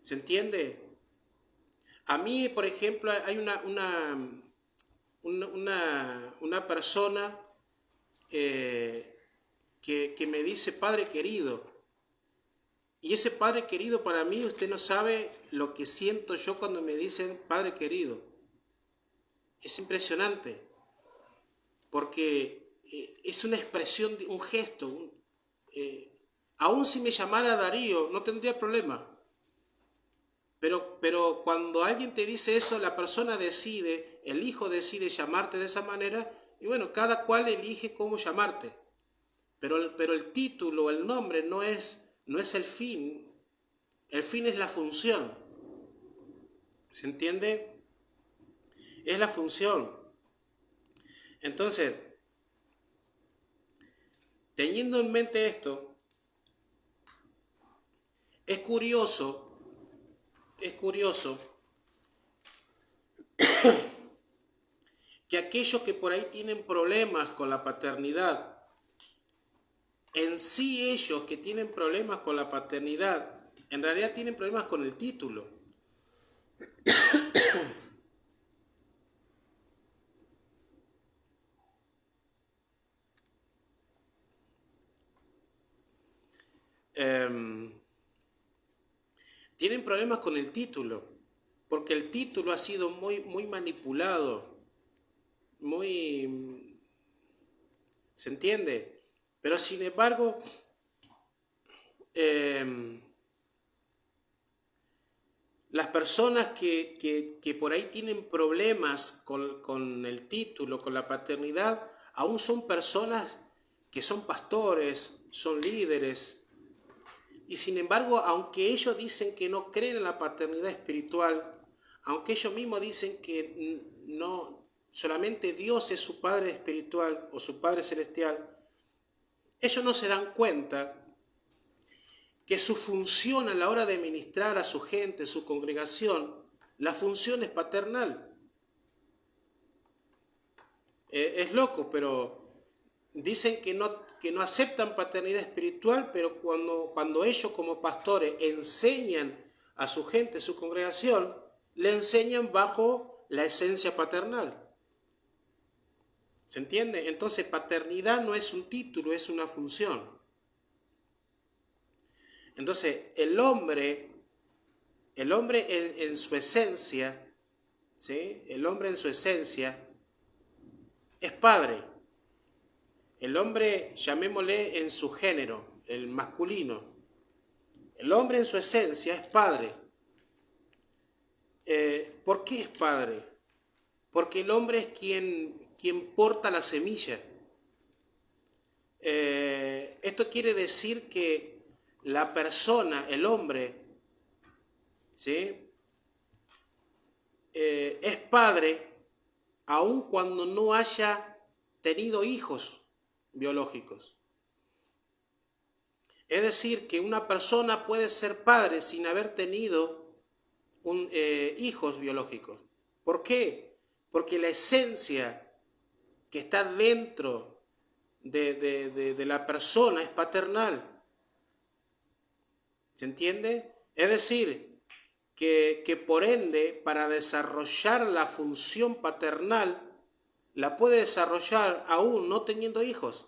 ¿Se entiende? A mí, por ejemplo, hay una persona que me dice padre querido. Y ese padre querido para mí, usted no sabe lo que siento yo cuando me dicen padre querido. Es impresionante, porque es una expresión, un gesto. Aún si me llamara Darío, no tendría problema. Pero cuando alguien te dice eso, la persona decide, el hijo decide llamarte de esa manera, y bueno, cada cual elige cómo llamarte. Pero el título, el nombre no es el fin es la función. ¿Se entiende? Es la función. Entonces, teniendo en mente esto, es curioso que aquellos que por ahí tienen problemas con la paternidad, en sí ellos que tienen problemas con la paternidad, en realidad tienen problemas con el título. Tienen problemas con el título, porque el título ha sido muy manipulado, ¿se entiende? Pero sin embargo, las personas que por ahí tienen problemas con el título, con la paternidad, aún son personas que son pastores, son líderes, y sin embargo, aunque ellos dicen que no creen en la paternidad espiritual, aunque ellos mismos dicen que no solamente Dios es su Padre espiritual o su Padre celestial, ellos no se dan cuenta que su función a la hora de ministrar a su gente, su congregación, la función es paternal. Es loco, pero dicen que no aceptan paternidad espiritual, pero cuando ellos como pastores enseñan a su gente, su congregación, le enseñan bajo la esencia paternal. ¿Se entiende? Entonces, paternidad no es un título, es una función. Entonces, el hombre en su esencia, ¿sí? El hombre en su esencia es padre. El hombre, llamémosle en su género, el masculino. El hombre en su esencia es padre. ¿Por qué es padre? Porque el hombre es quien porta la semilla. Esto quiere decir que la persona, el hombre, ¿sí? Es padre aun cuando no haya tenido hijos biológicos. Es decir, que una persona puede ser padre sin haber tenido hijos biológicos. ¿Por qué? Porque la esencia que está dentro de la persona es paternal. ¿Se entiende? Es decir, que por ende, para desarrollar la función paternal, la puede desarrollar aún no teniendo hijos.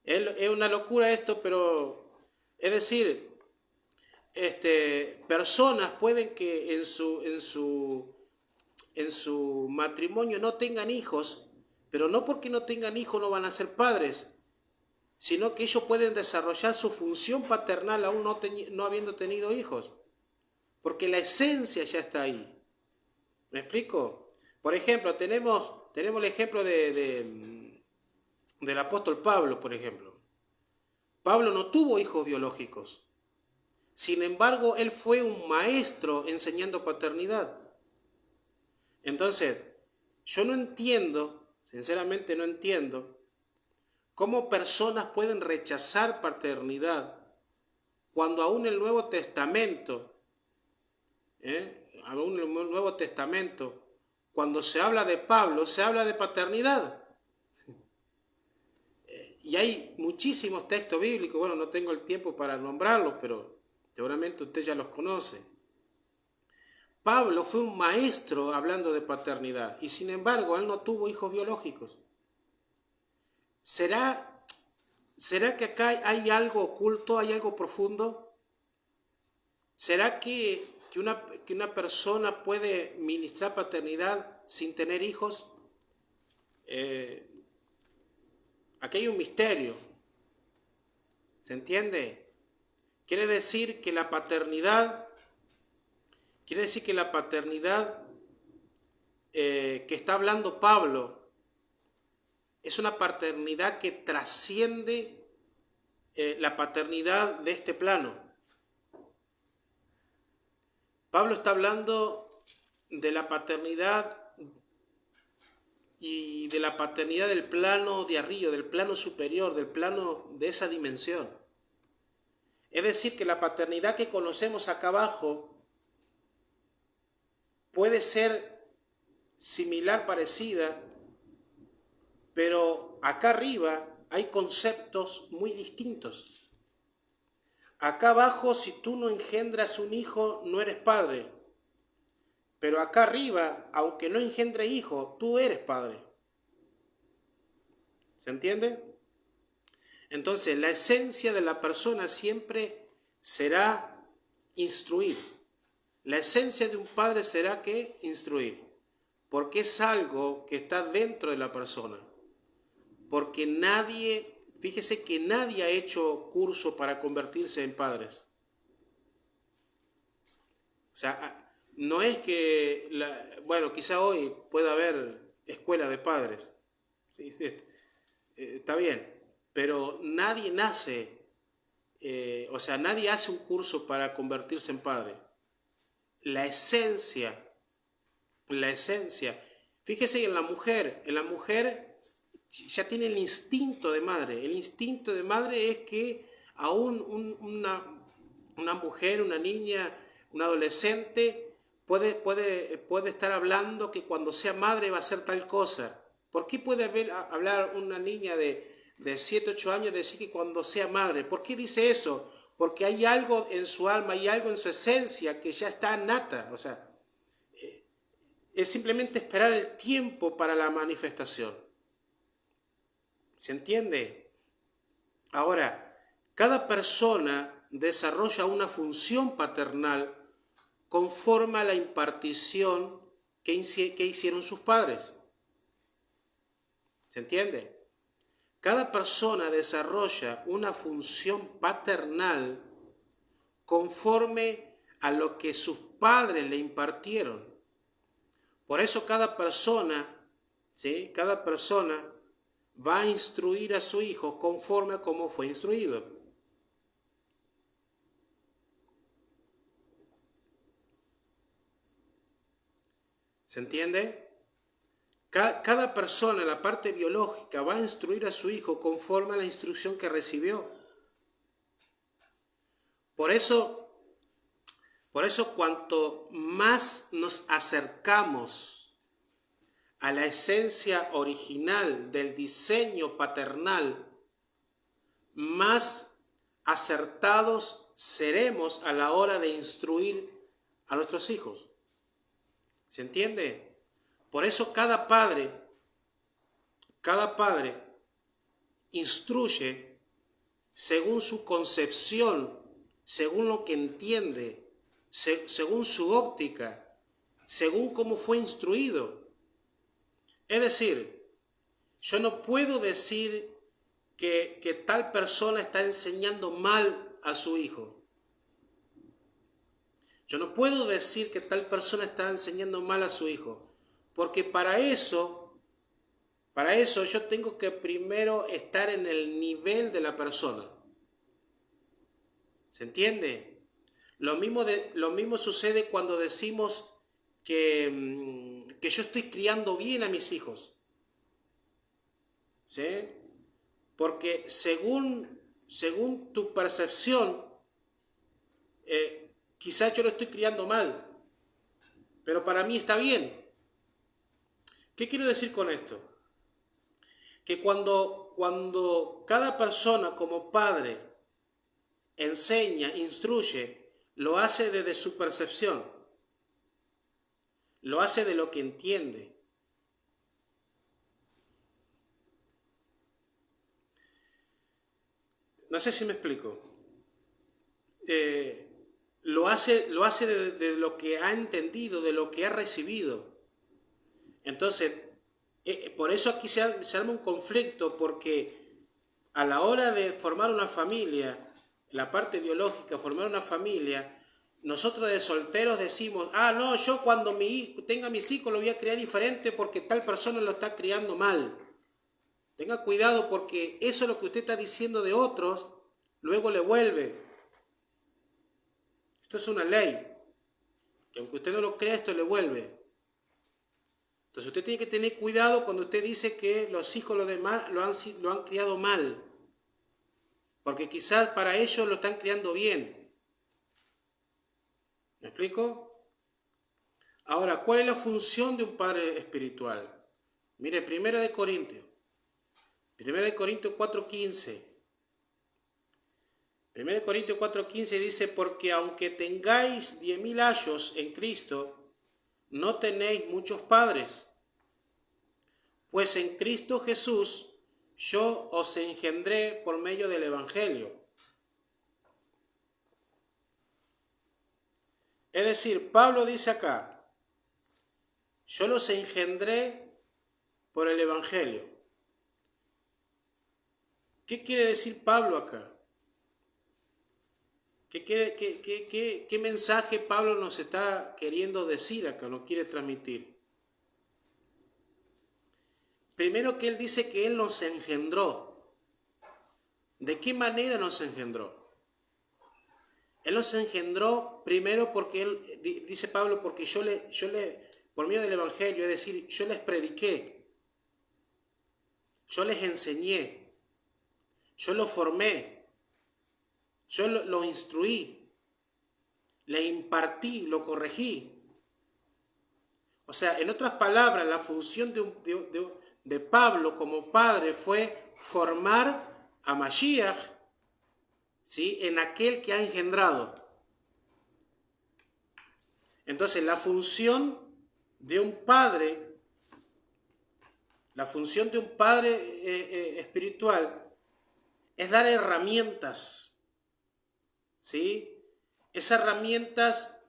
Es una locura esto, pero es decir, personas pueden que en su matrimonio no tengan hijos, pero no porque no tengan hijos no van a ser padres, sino que ellos pueden desarrollar su función paternal aún no habiendo tenido hijos. porque la esencia ya está ahí. ¿Me explico? Por ejemplo, tenemos el ejemplo del apóstol Pablo, por ejemplo. Pablo no tuvo hijos biológicos. Sin embargo, él fue un maestro enseñando paternidad. Entonces, yo no entiendo, sinceramente no entiendo, cómo personas pueden rechazar paternidad cuando aún el Nuevo Testamento, aún el Nuevo Testamento, cuando se habla de Pablo, se habla de paternidad. Y hay muchísimos textos bíblicos, bueno, no tengo el tiempo para nombrarlos, pero seguramente usted ya los conoce. Pablo fue un maestro hablando de paternidad y sin embargo él no tuvo hijos biológicos. ¿Será que acá hay algo oculto, hay algo profundo? ¿Será que una persona puede ministrar paternidad sin tener hijos? Aquí hay un misterio. ¿Se entiende? Quiere decir que la paternidad que está hablando Pablo es una paternidad que trasciende la paternidad de este plano. Pablo está hablando de la paternidad y de la paternidad del plano de arriba, del plano superior, del plano de esa dimensión. Es decir, que la paternidad que conocemos acá abajo puede ser similar, parecida, pero acá arriba hay conceptos muy distintos. Acá abajo, si tú no engendras un hijo, no eres padre. Pero acá arriba, aunque no engendre hijo, tú eres padre. ¿Se entiende? Entonces, la esencia de la persona siempre será instruir. La esencia de un padre será que instruir. Porque es algo que está dentro de la persona. Porque fíjese que nadie ha hecho curso para convertirse en padres. O sea, no es que, bueno, quizá hoy pueda haber escuela de padres. Sí, está bien. Pero nadie nace, nadie hace un curso para convertirse en padre. La esencia, fíjese en la mujer ya tiene el instinto de madre. El instinto de madre es que aún una mujer, una niña, un adolescente puede estar hablando que cuando sea madre va a hacer tal cosa. ¿Por qué puede hablar una niña de 7, 8 años y decir que cuando sea madre? ¿Por qué dice eso? Porque hay algo en su alma, hay algo en su esencia que ya está nata. O sea, es simplemente esperar el tiempo para la manifestación. ¿Se entiende? Ahora, cada persona desarrolla una función paternal conforme a la impartición que hicieron sus padres. ¿Se entiende? Cada persona desarrolla una función paternal conforme a lo que sus padres le impartieron. Por eso cada persona va a instruir a su hijo conforme a cómo fue instruido. ¿Se entiende? Cada persona en la parte biológica va a instruir a su hijo conforme a la instrucción que recibió. Por eso cuanto más nos acercamos a la esencia original del diseño paternal, más acertados seremos a la hora de instruir a nuestros hijos. ¿Se entiende? Por eso cada padre instruye según su concepción, según lo que entiende, según su óptica, según cómo fue instruido. Es decir, yo no puedo decir que tal persona está enseñando mal a su hijo. Yo no puedo decir que tal persona está enseñando mal a su hijo, porque para eso yo tengo que primero estar en el nivel de la persona. ¿Se entiende? Lo mismo sucede cuando decimos que yo estoy criando bien a mis hijos. ¿Sí? Porque según tu percepción, quizás yo lo estoy criando mal, pero para mí está bien. ¿Qué quiero decir con esto? Que cuando cada persona como padre enseña, instruye, lo hace desde su percepción, lo hace de lo que entiende. No sé si me explico. Lo hace de lo que ha entendido, de lo que ha recibido. Entonces, por eso aquí se arma un conflicto, porque a la hora de formar una familia, la parte biológica, formar una familia, nosotros de solteros decimos, no, yo cuando tenga mis hijos lo voy a criar diferente porque tal persona lo está criando mal. Tenga cuidado, porque eso es lo que usted está diciendo de otros, luego le vuelve. Esto es una ley, que aunque usted no lo crea, esto le vuelve. Entonces usted tiene que tener cuidado cuando usted dice que los hijos los demás lo han criado mal, porque quizás para ellos lo están criando bien. ¿Me explico? Ahora, ¿cuál es la función de un padre espiritual? Mire, 1 Corintios 4:15. 1 Corintios 4:15 dice, porque aunque tengáis 10.000 años en Cristo, no tenéis muchos padres, pues en Cristo Jesús yo os engendré por medio del Evangelio. Es decir, Pablo dice acá, yo los engendré por el Evangelio. ¿Qué quiere decir Pablo acá? ¿Qué mensaje Pablo nos está queriendo decir acá, nos quiere transmitir? Primero, que él dice que él nos engendró. ¿De qué manera nos engendró? Él nos engendró primero porque él, dice Pablo, porque yo le, por medio del Evangelio, es decir, yo les prediqué, yo les enseñé, yo los formé, yo lo instruí, le impartí, lo corregí. O sea, en otras palabras, la función de Pablo como padre fue formar a Mashiach, ¿sí?, en aquel que ha engendrado. Entonces, la función de un padre espiritual es dar herramientas, ¿sí? Esas herramientas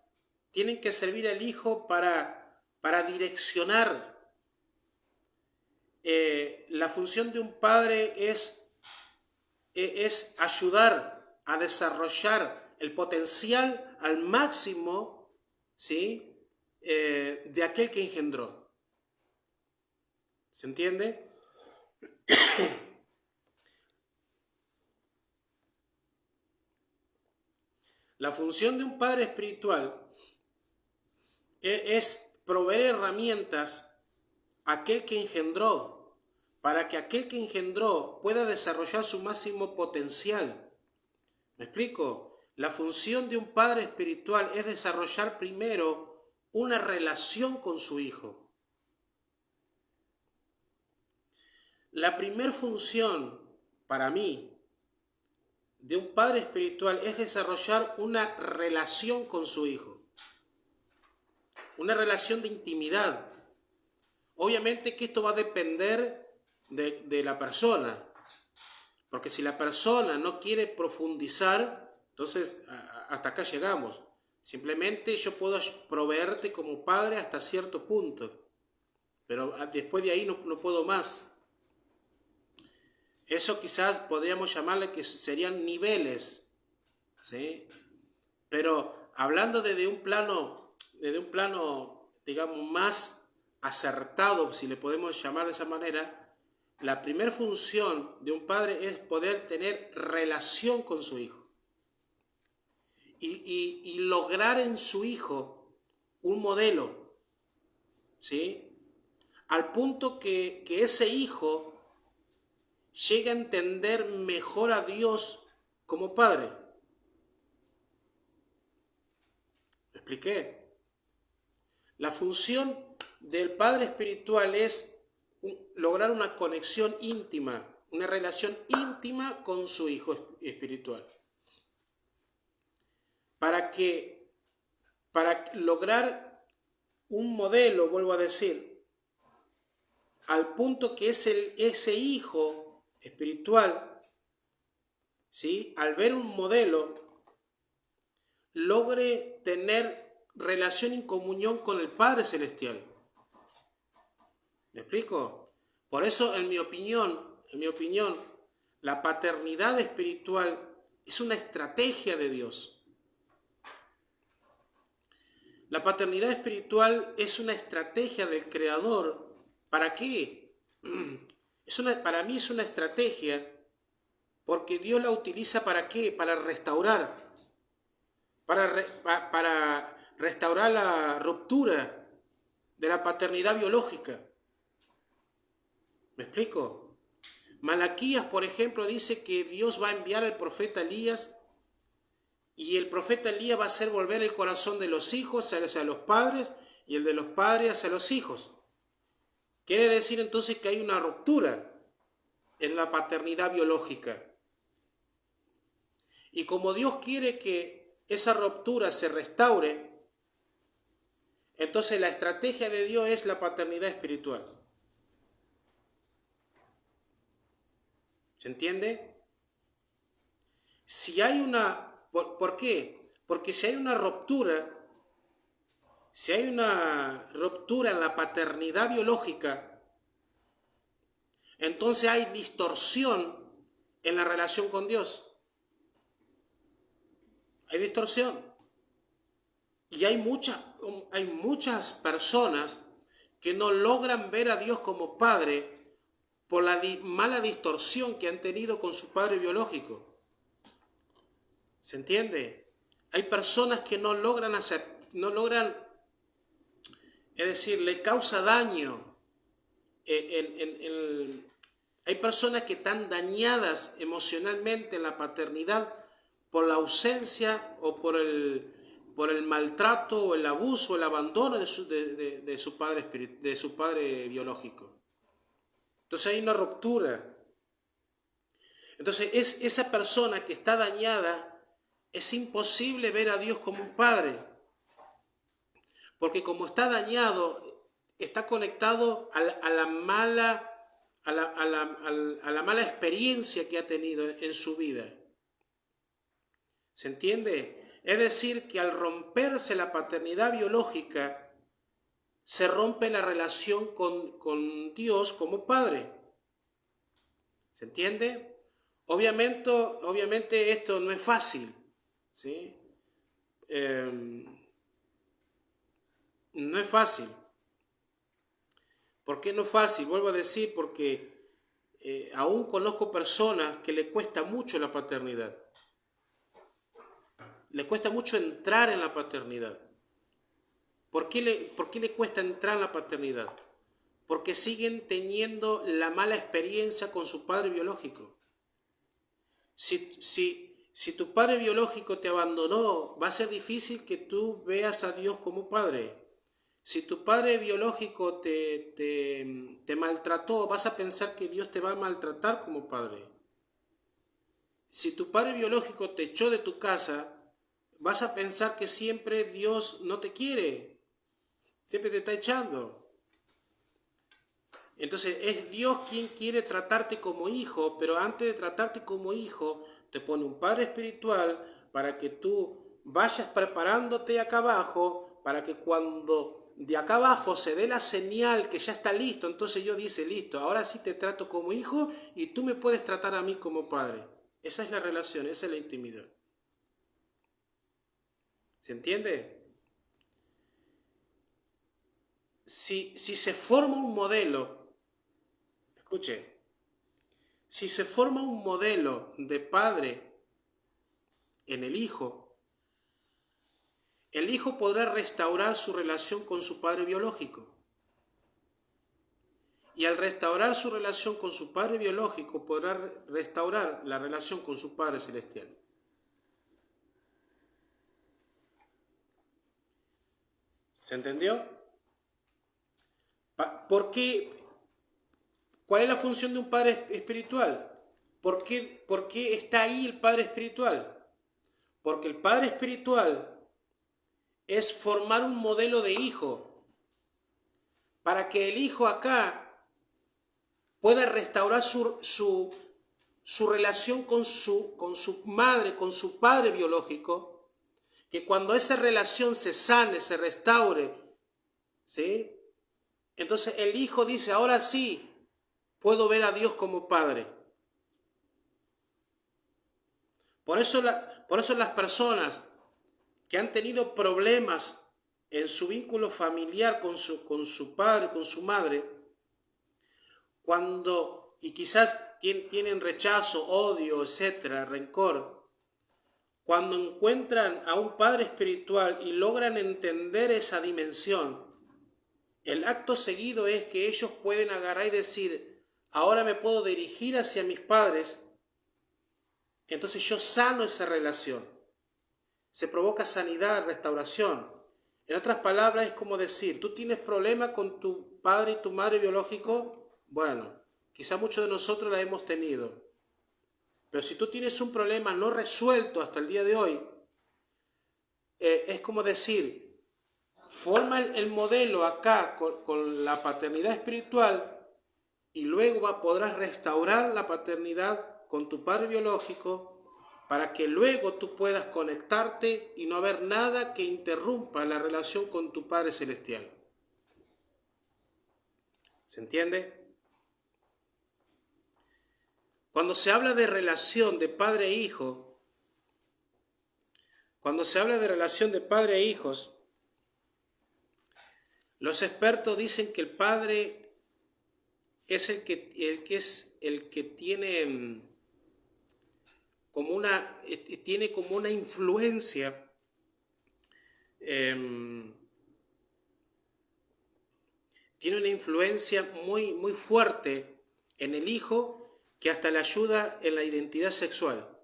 tienen que servir al hijo para direccionar. La función de un padre es ayudar a desarrollar el potencial al máximo, ¿sí?, de aquel que engendró. ¿Se entiende? La función de un padre espiritual es proveer herramientas a aquel que engendró, para que aquel que engendró pueda desarrollar su máximo potencial. ¿Me explico? La función de un padre espiritual es desarrollar primero una relación con su hijo. La primera función, para mí, de un padre espiritual es desarrollar una relación con su hijo. Una relación de intimidad. Obviamente que esto va a depender de la persona. Porque si la persona no quiere profundizar, entonces hasta acá llegamos. Simplemente yo puedo proveerte como padre hasta cierto punto. Pero después de ahí no puedo más. Eso quizás podríamos llamarle que serían niveles, ¿sí? Pero hablando desde un plano, digamos, más acertado, si le podemos llamar de esa manera, la primera función de un padre es poder tener relación con su hijo y lograr en su hijo un modelo, ¿sí? Al punto que ese hijo llegue a entender mejor a Dios como padre. ¿Me expliqué? La función del padre espiritual es lograr una conexión íntima, una relación íntima con su hijo espiritual. Para lograr un modelo, vuelvo a decir, al punto que ese hijo espiritual, ¿sí?, al ver un modelo, logre tener relación y comunión con el Padre Celestial. ¿Me explico? Por eso, en mi opinión, la paternidad espiritual es una estrategia de Dios. La paternidad espiritual es una estrategia del Creador. ¿Para qué? Para mí es una estrategia porque Dios la utiliza ¿para qué? Para restaurar. Para restaurar la ruptura de la paternidad biológica. ¿Me explico? Malaquías, por ejemplo, dice que Dios va a enviar al profeta Elías y el profeta Elías va a hacer volver el corazón de los hijos hacia los padres y el de los padres hacia los hijos. Quiere decir entonces que hay una ruptura en la paternidad biológica. Y como Dios quiere que esa ruptura se restaure, entonces la estrategia de Dios es la paternidad espiritual. ¿Se entiende? Si hay una... ¿Por qué? Porque si hay una ruptura en la paternidad biológica, entonces hay distorsión en la relación con Dios. Hay distorsión. Y hay muchas personas que no logran ver a Dios como Padre por la mala distorsión que han tenido con su padre biológico. ¿Se entiende? Hay personas que no logran, es decir, le causa daño. Hay personas que están dañadas emocionalmente en la paternidad por la ausencia o por el maltrato o el abuso o el abandono de su padre biológico. Entonces hay una ruptura. Entonces esa persona que está dañada, es imposible ver a Dios como un padre. Porque como está dañado, está conectado a la mala experiencia que ha tenido en su vida. ¿Se entiende? Es decir, que al romperse la paternidad biológica, se rompe la relación con Dios como Padre. ¿Se entiende? Obviamente esto no es fácil, ¿sí? No es fácil. ¿Por qué no es fácil? Vuelvo a decir, porque aún conozco personas que les cuesta mucho la paternidad. Les cuesta mucho entrar en la paternidad. ¿Por qué le cuesta entrar en la paternidad? Porque siguen teniendo la mala experiencia con su padre biológico. Si tu padre biológico te abandonó, va a ser difícil que tú veas a Dios como padre. Si tu padre biológico te maltrató, vas a pensar que Dios te va a maltratar como padre. Si tu padre biológico te echó de tu casa, vas a pensar que siempre Dios no te quiere, siempre te está echando. Entonces es Dios quien quiere tratarte como hijo, pero antes de tratarte como hijo, te pone un padre espiritual para que tú vayas preparándote acá abajo, para que cuando de acá abajo se dé la señal que ya está listo, entonces Dios dice, listo, ahora sí te trato como hijo y tú me puedes tratar a mí como padre. Esa es la relación, esa es la intimidad. ¿Se entiende? Si se forma un modelo, escuche, si se forma un modelo de padre en el hijo podrá restaurar su relación con su padre biológico. Y al restaurar su relación con su padre biológico, podrá restaurar la relación con su Padre Celestial. ¿Se entendió? ¿Por qué? ¿Cuál es la función de un padre espiritual? ¿Por qué está ahí el padre espiritual? Porque el padre espiritual es formar un modelo de hijo para que el hijo acá pueda restaurar su relación con su madre, con su padre biológico, que cuando esa relación se sane, se restaure, ¿sí? Entonces el hijo dice, ahora sí, puedo ver a Dios como padre. Por eso las personas que han tenido problemas en su vínculo familiar con su padre, con su madre, y quizás tienen rechazo, odio, etcétera, rencor, cuando encuentran a un padre espiritual y logran entender esa dimensión, el acto seguido es que ellos pueden agarrar y decir, ahora me puedo dirigir hacia mis padres, entonces yo sano esa relación. Se provoca sanidad, restauración. En otras palabras, es como decir, tú tienes problema con tu padre y tu madre biológico, bueno, quizá muchos de nosotros la hemos tenido. Pero si tú tienes un problema no resuelto hasta el día de hoy, es como decir, forma el modelo acá con la paternidad espiritual y luego podrás restaurar la paternidad con tu padre biológico para que luego tú puedas conectarte y no haber nada que interrumpa la relación con tu Padre Celestial. ¿Se entiende? Cuando se habla de relación de padre e hijo, los expertos dicen que el padre es el que tiene como una influencia tiene una influencia muy, muy fuerte en el hijo que hasta le ayuda en la identidad sexual.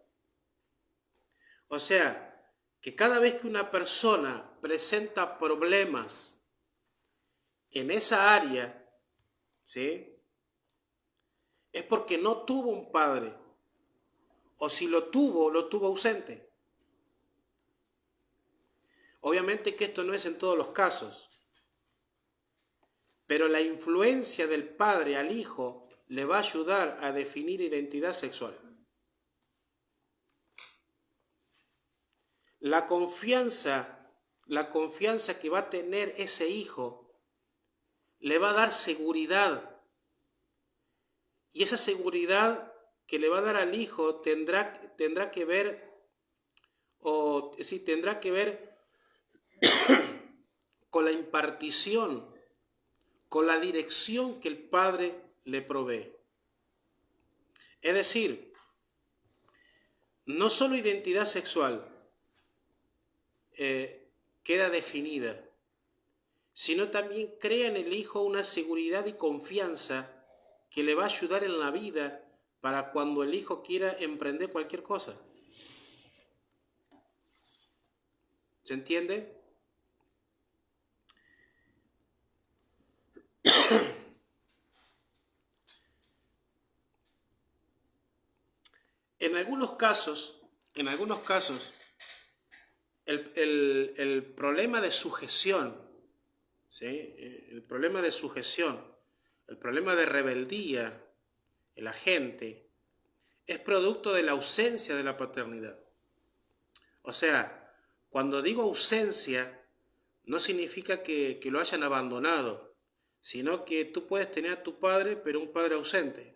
O sea, que cada vez que una persona presenta problemas en esa área, ¿sí?, es porque no tuvo un padre, o si lo tuvo ausente. Obviamente que esto no es en todos los casos, pero la influencia del padre al hijo le va a ayudar a definir identidad sexual. La confianza que va a tener ese hijo le va a dar seguridad. Y esa seguridad que le va a dar al hijo tendrá que ver con la impartición, con la dirección que el padre le provee. Es decir, no solo identidad sexual queda definida, sino también crea en el hijo una seguridad y confianza que le va a ayudar en la vida para cuando el hijo quiera emprender cualquier cosa. ¿Se entiende? En algunos casos, el problema de sujeción, ¿sí?, el problema de rebeldía en la gente es producto de la ausencia de la paternidad. O sea, cuando digo ausencia, no significa que lo hayan abandonado, sino que tú puedes tener a tu padre, pero un padre ausente.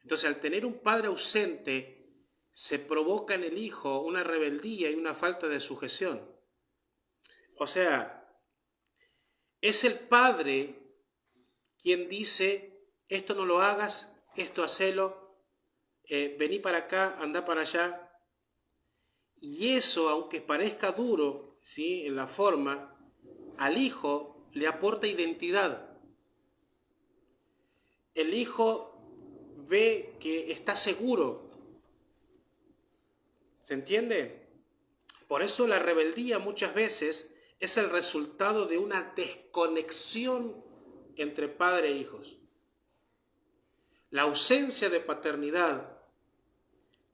Entonces, al tener un padre ausente, se provoca en el hijo una rebeldía y una falta de sujeción. O sea, es el padre quien dice, esto no lo hagas, esto hacelo, vení para acá, andá para allá. Y eso, aunque parezca duro, ¿sí?, en la forma, al hijo le aporta identidad. El hijo ve que está seguro. ¿Se entiende? Por eso la rebeldía muchas veces es el resultado de una desconexión entre padre e hijos. La ausencia de paternidad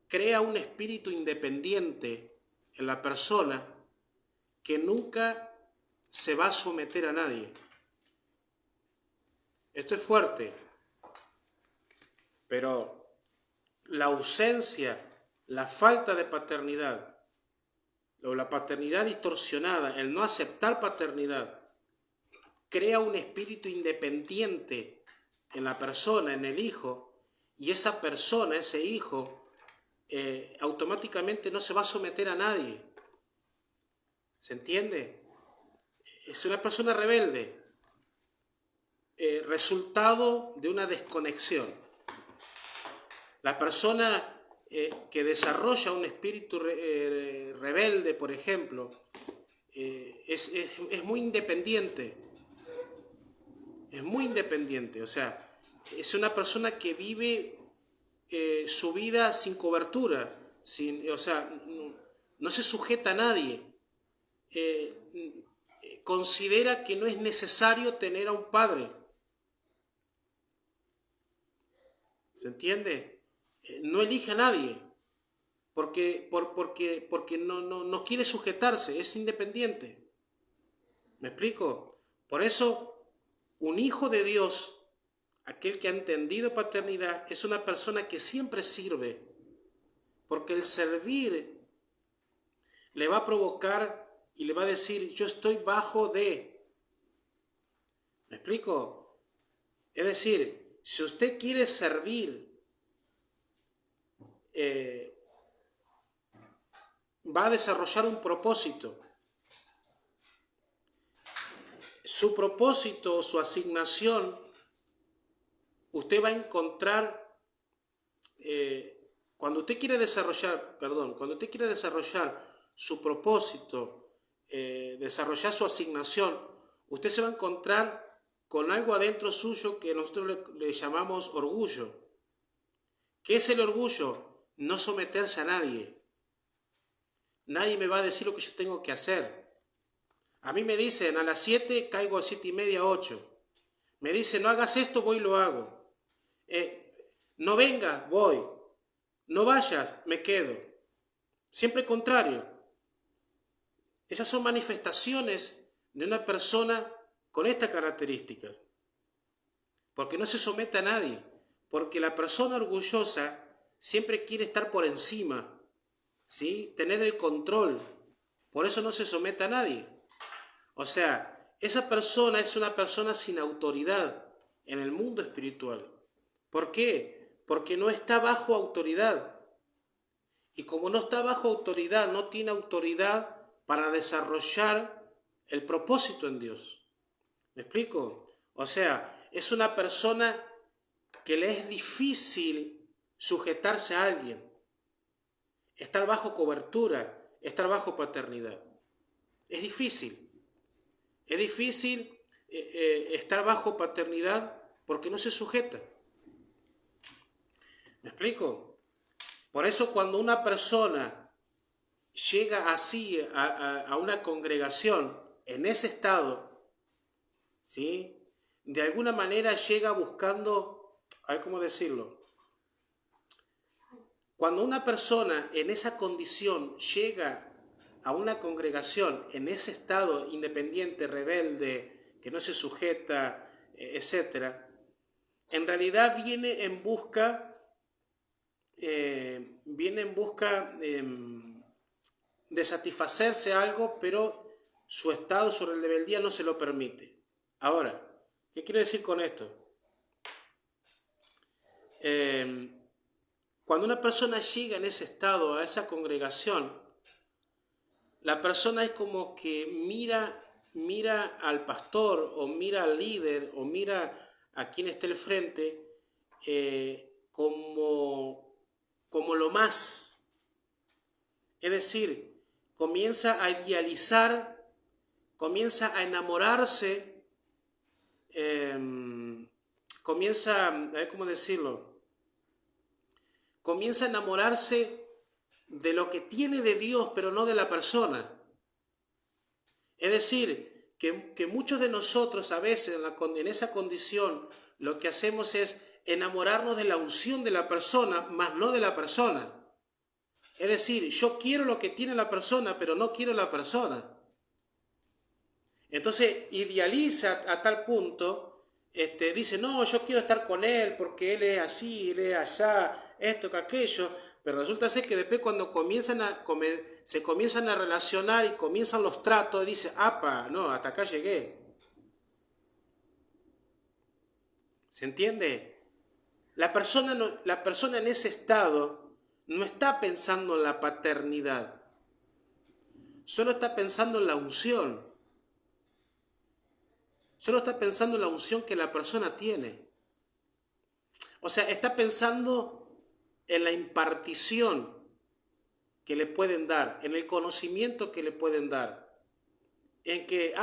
crea un espíritu independiente en la persona que nunca se va a someter a nadie. Esto es fuerte, pero la ausencia, la falta de paternidad, o la paternidad distorsionada, el no aceptar paternidad, crea un espíritu independiente en la persona, en el hijo, y esa persona, ese hijo, automáticamente no se va a someter a nadie. ¿Se entiende? Es una persona rebelde, resultado de una desconexión. La persona que desarrolla un espíritu rebelde, por ejemplo, es muy independiente. Es muy independiente, o sea, es una persona que vive su vida sin cobertura, o sea, no se sujeta a nadie. Considera que no es necesario tener a un padre. ¿Se entiende? No elige a nadie porque no quiere sujetarse, es independiente. ¿Me explico? Por eso, un hijo de Dios, aquel que ha entendido paternidad, es una persona que siempre sirve, porque el servir le va a provocar y le va a decir, yo estoy bajo de. ¿Me explico? Es decir, si usted quiere servir, va a desarrollar un propósito. Su propósito, su asignación, usted va a encontrar, cuando usted quiere desarrollar su propósito, desarrollar su asignación, usted se va a encontrar con algo adentro suyo que nosotros le llamamos orgullo. ¿Qué es el orgullo? No someterse a nadie. Nadie me va a decir lo que yo tengo que hacer. A mí me dicen a las 7, caigo a 7:30, 8. Me dicen no hagas esto, voy y lo hago. No vengas, voy. No vayas, me quedo. Siempre contrario. Esas son manifestaciones de una persona con estas características. Porque no se somete a nadie. Porque la persona orgullosa siempre quiere estar por encima, ¿sí? Tener el control. Por eso no se somete a nadie. O sea, esa persona es una persona sin autoridad en el mundo espiritual. ¿Por qué? Porque no está bajo autoridad. Y como no está bajo autoridad, no tiene autoridad para desarrollar el propósito en Dios. ¿Me explico? O sea, es una persona que le es difícil sujetarse a alguien, estar bajo cobertura, estar bajo paternidad. Es difícil. Es difícil estar bajo paternidad porque no se sujeta. ¿Me explico? Por eso cuando una persona llega así a una congregación en ese estado, ¿sí?, de alguna manera llega buscando, a ver cómo decirlo, cuando una persona en esa condición llega a una congregación en ese estado independiente, rebelde, que no se sujeta, etc., en realidad viene en busca de satisfacerse algo, pero su estado sobre la rebeldía no se lo permite. Ahora, ¿qué quiero decir con esto? cuando una persona llega en ese estado, a esa congregación, la persona es como que mira al pastor, o mira al líder, o mira a quien esté al frente, como lo más. Es decir, comienza a idealizar, comienza a enamorarse, comienza, a ver cómo decirlo, comienza a enamorarse de lo que tiene de Dios, pero no de la persona. Es decir, que muchos de nosotros a veces en esa condición lo que hacemos es enamorarnos de la unción de la persona, más no de la persona. Es decir, yo quiero lo que tiene la persona, pero no quiero la persona. Entonces idealiza a tal punto, dice, no, yo quiero estar con él porque él es así, él es allá, esto que aquello, pero resulta ser que después cuando se comienzan a relacionar y comienzan los tratos, dice, apa, no, hasta acá llegué. ¿Se entiende? La persona en ese estado no está pensando en la paternidad, solo está pensando en la unción. Solo está pensando en la unción que la persona tiene. O sea, está pensando en la impartición que le pueden dar, en el conocimiento que le pueden dar. En que,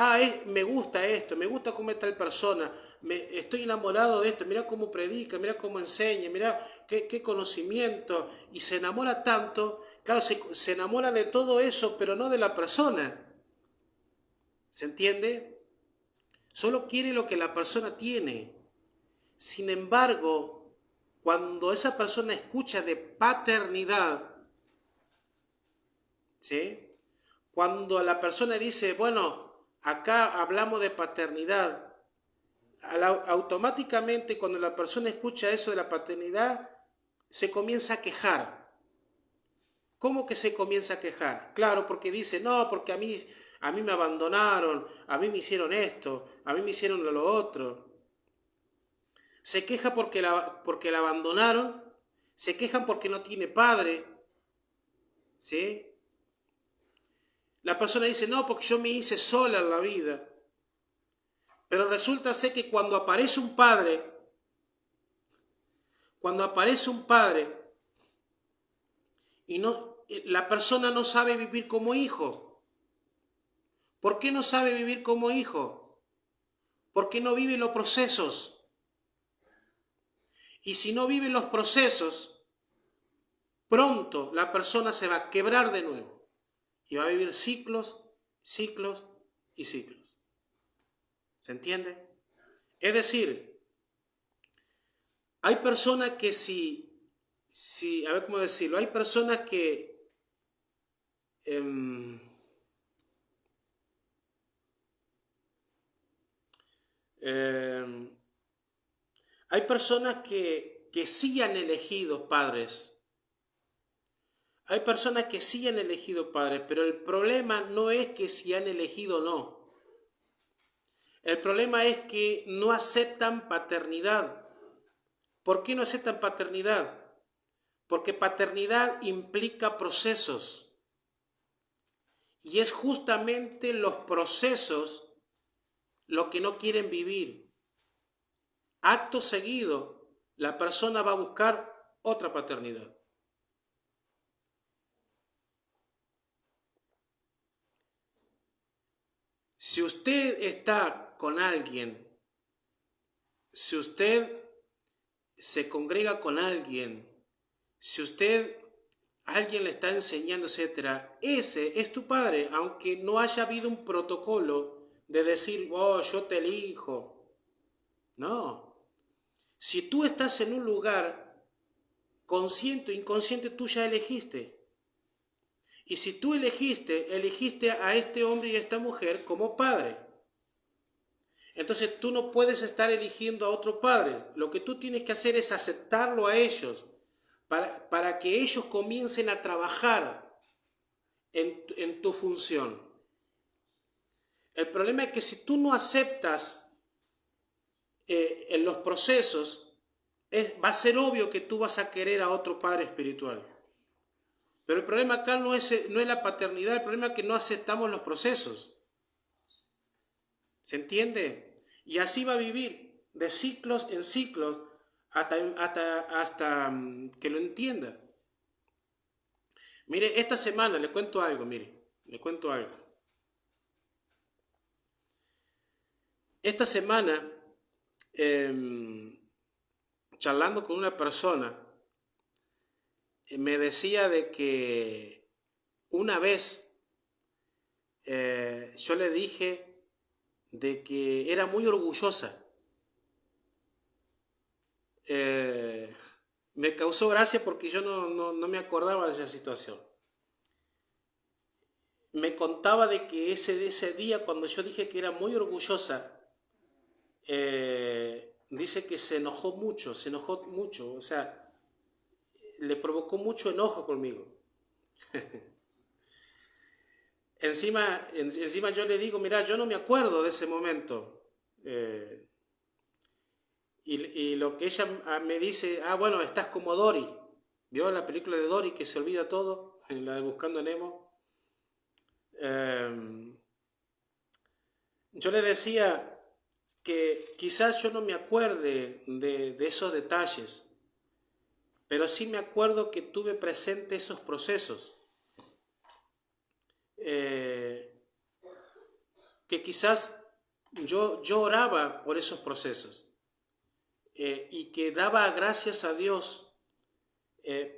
me gusta esto, me gusta cómo es tal persona, estoy enamorado de esto, mira cómo predica, mira cómo enseña, mira qué conocimiento. Y se enamora tanto, claro, se enamora de todo eso, pero no de la persona. ¿Se entiende? Solo quiere lo que la persona tiene. Sin embargo, cuando esa persona escucha de paternidad, ¿sí? Cuando la persona dice, bueno, acá hablamos de paternidad, automáticamente cuando la persona escucha eso de la paternidad, se comienza a quejar. ¿Cómo que se comienza a quejar? Claro, porque dice, no, porque a mí me abandonaron, a mí me hicieron esto, a mí me hicieron lo otro. Se queja porque la abandonaron, se quejan porque no tiene padre, ¿sí? La persona dice, no, porque yo me hice sola en la vida. Pero resulta ser que cuando aparece un padre, y la persona no sabe vivir como hijo. ¿Por qué no sabe vivir como hijo? Porque no vive los procesos. Y si no vive los procesos, pronto la persona se va a quebrar de nuevo. Y va a vivir ciclos, ciclos y ciclos. ¿Se entiende? Es decir, hay personas que a ver cómo decirlo, hay personas que hay personas que sí han elegido padres. Hay personas que sí han elegido padres, pero el problema no es que si han elegido o no. El problema es que no aceptan paternidad. ¿Por qué no aceptan paternidad? Porque paternidad implica procesos. Y es justamente los procesos lo que no quieren vivir. Acto seguido, la persona va a buscar otra paternidad. Si usted está con alguien, si usted se congrega con alguien, si alguien le está enseñando, etc., ese es tu padre, aunque no haya habido un protocolo de decir, oh, yo te elijo. No. Si tú estás en un lugar, consciente o inconsciente, tú ya elegiste. Y si tú elegiste a este hombre y a esta mujer como padre. Entonces tú no puedes estar eligiendo a otro padre. Lo que tú tienes que hacer es aceptarlo a ellos para que ellos comiencen a trabajar en tu función. El problema es que si tú no aceptas en los procesos, va a ser obvio que tú vas a querer a otro padre espiritual. Pero el problema acá no es la paternidad, el problema es que no aceptamos los procesos. ¿Se entiende? Y así va a vivir, de ciclos en ciclos, hasta que lo entienda. Mire, esta semana le cuento algo, le cuento algo. Esta semana, charlando con una persona, me decía de que una vez yo le dije de que era muy orgullosa. Me causó gracia porque yo no me acordaba de esa situación. Me contaba de que ese día, cuando yo dije que era muy orgullosa, dice que se enojó mucho, o sea, le provocó mucho enojo conmigo. Encima yo le digo, mira, yo no me acuerdo de ese momento. Y lo que ella me dice, bueno, estás como Dory. ¿Vio la película de Dory que se olvida todo? En la de Buscando a Nemo. Yo le decía que quizás yo no me acuerde de esos detalles, pero sí me acuerdo que tuve presente esos procesos. Que quizás yo oraba por esos procesos y que daba gracias a Dios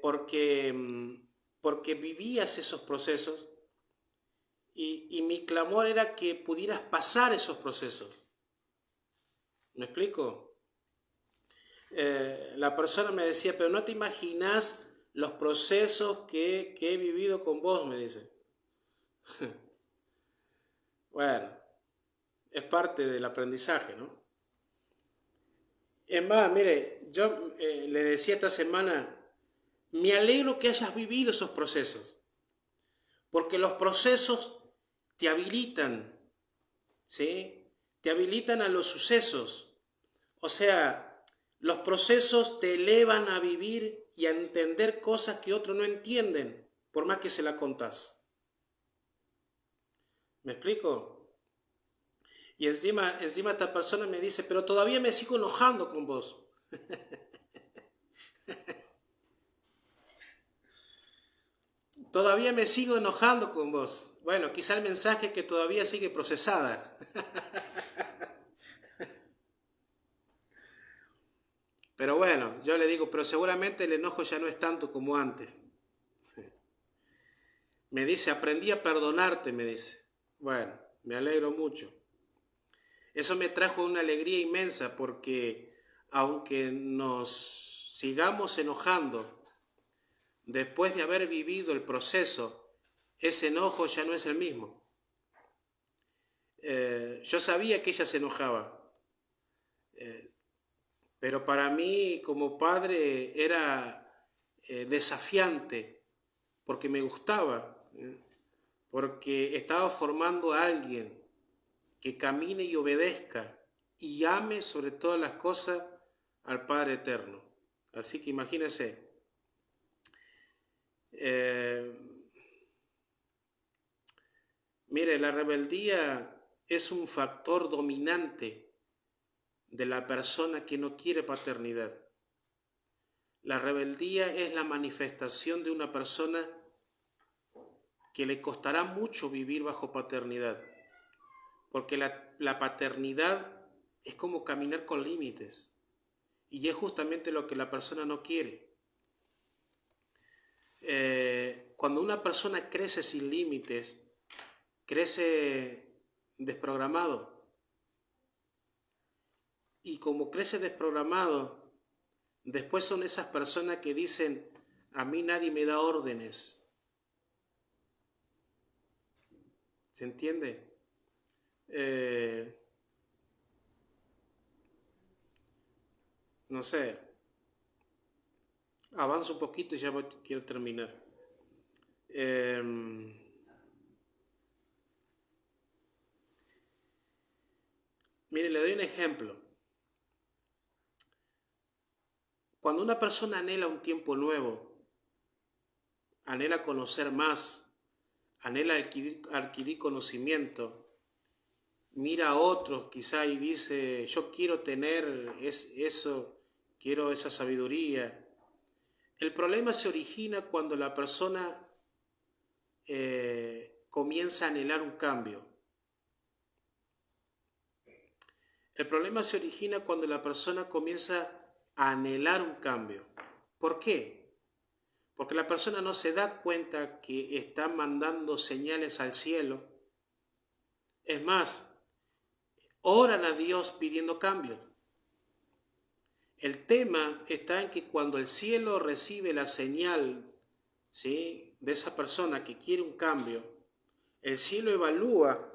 porque vivías esos procesos y mi clamor era que pudieras pasar esos procesos. ¿Me explico? La persona me decía, pero no te imaginas los procesos que he vivido con vos, me dice. Bueno, es parte del aprendizaje, ¿no? Es más, mire, yo le decía esta semana, me alegro que hayas vivido esos procesos, porque los procesos te habilitan, ¿sí? Te habilitan a los sucesos. O sea, los procesos te elevan a vivir y a entender cosas que otros no entienden, por más que se la contás. ¿Me explico? Y encima esta persona me dice, pero todavía me sigo enojando con vos. Todavía me sigo enojando con vos. Bueno, quizá el mensaje es que todavía sigue procesada. Pero bueno, yo le digo, pero seguramente el enojo ya no es tanto como antes. Me dice, aprendí a perdonarte, me dice. Bueno, me alegro mucho. Eso me trajo una alegría inmensa porque aunque nos sigamos enojando, después de haber vivido el proceso, ese enojo ya no es el mismo. Yo sabía que ella se enojaba, pero para mí como padre era desafiante porque me gustaba, porque estaba formando a alguien que camine y obedezca y ame sobre todas las cosas al Padre Eterno. Así que imagínense, mire, la rebeldía es un factor dominante de la persona que no quiere paternidad. La rebeldía es la manifestación de una persona que le costará mucho vivir bajo paternidad, porque la paternidad es como caminar con límites y es justamente lo que la persona no quiere. Cuando una persona crece sin límites, crece desprogramado. Y como crece desprogramado, después son esas personas que dicen, a mí nadie me da órdenes. ¿Se entiende? No sé, avanzo un poquito y ya quiero terminar. Mire, le doy un ejemplo. Cuando una persona anhela un tiempo nuevo, anhela conocer más, anhela adquirir conocimiento, mira a otros quizá y dice, yo quiero tener eso, quiero esa sabiduría. El problema se origina cuando la persona comienza a anhelar un cambio. El problema se origina cuando la persona comienza a anhelar un cambio. ¿Por qué? Porque la persona no se da cuenta que está mandando señales al cielo. Es más, oran a Dios pidiendo cambios. El tema está en que cuando el cielo recibe la señal, ¿sí?, de esa persona que quiere un cambio, el cielo evalúa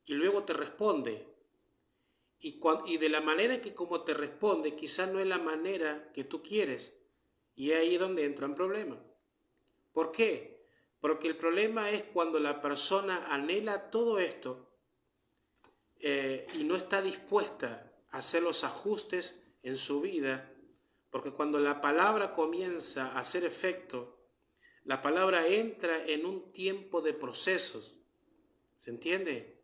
y luego te responde. Y de la manera que como te responde, quizás no es la manera que tú quieres. Y ahí es donde entra un problema. ¿Por qué? Porque el problema es cuando la persona anhela todo esto y no está dispuesta a hacer los ajustes en su vida, porque cuando la palabra comienza a hacer efecto, la palabra entra en un tiempo de procesos. ¿Se entiende?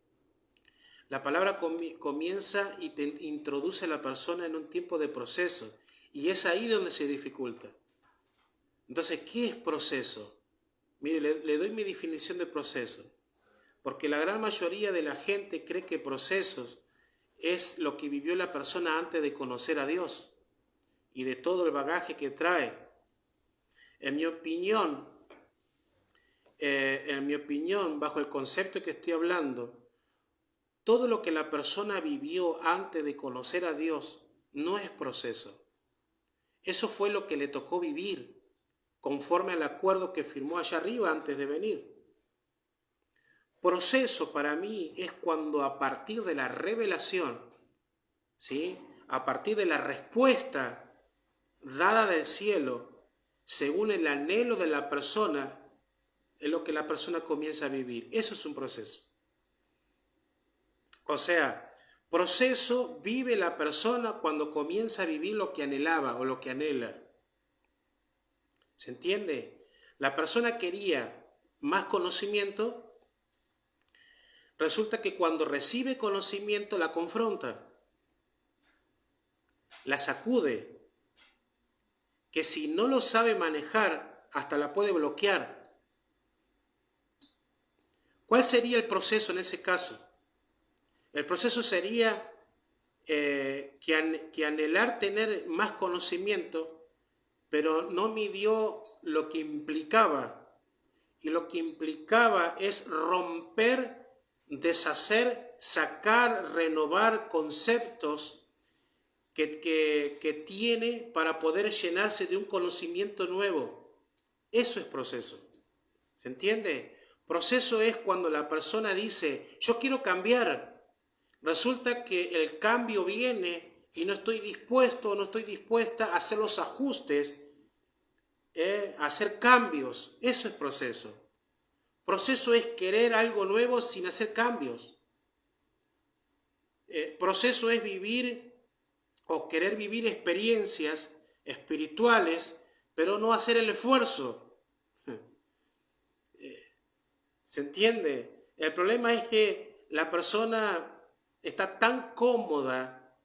La palabra comienza y te introduce a la persona en un tiempo de proceso. Y es ahí donde se dificulta. Entonces, ¿qué es proceso? Mire, le doy mi definición de proceso. Porque la gran mayoría de la gente cree que procesos es lo que vivió la persona antes de conocer a Dios y de todo el bagaje que trae. En mi opinión, bajo el concepto que estoy hablando, todo lo que la persona vivió antes de conocer a Dios no es proceso. Eso fue lo que le tocó vivir, conforme al acuerdo que firmó allá arriba antes de venir. Proceso para mí es cuando a partir de la revelación, ¿sí?, a partir de la respuesta dada del cielo, según el anhelo de la persona, es lo que la persona comienza a vivir. Eso es un proceso. O sea, proceso vive la persona cuando comienza a vivir lo que anhelaba o lo que anhela. ¿Se entiende? La persona quería más conocimiento, resulta que cuando recibe conocimiento la confronta, la sacude, que si no lo sabe manejar, hasta la puede bloquear. ¿Cuál sería el proceso en ese caso? El proceso sería que anhelar tener más conocimiento, pero no midió lo que implicaba. Y lo que implicaba es romper, deshacer, sacar, renovar conceptos que tiene para poder llenarse de un conocimiento nuevo. Eso es proceso. ¿Se entiende? Proceso es cuando la persona dice, yo quiero cambiar. Resulta que el cambio viene y no estoy dispuesto o no estoy dispuesta a hacer los ajustes, a hacer cambios. Eso es proceso. Proceso es querer algo nuevo sin hacer cambios. Proceso es vivir o querer vivir experiencias espirituales, pero no hacer el esfuerzo. ¿Se entiende? El problema es que la persona está tan cómoda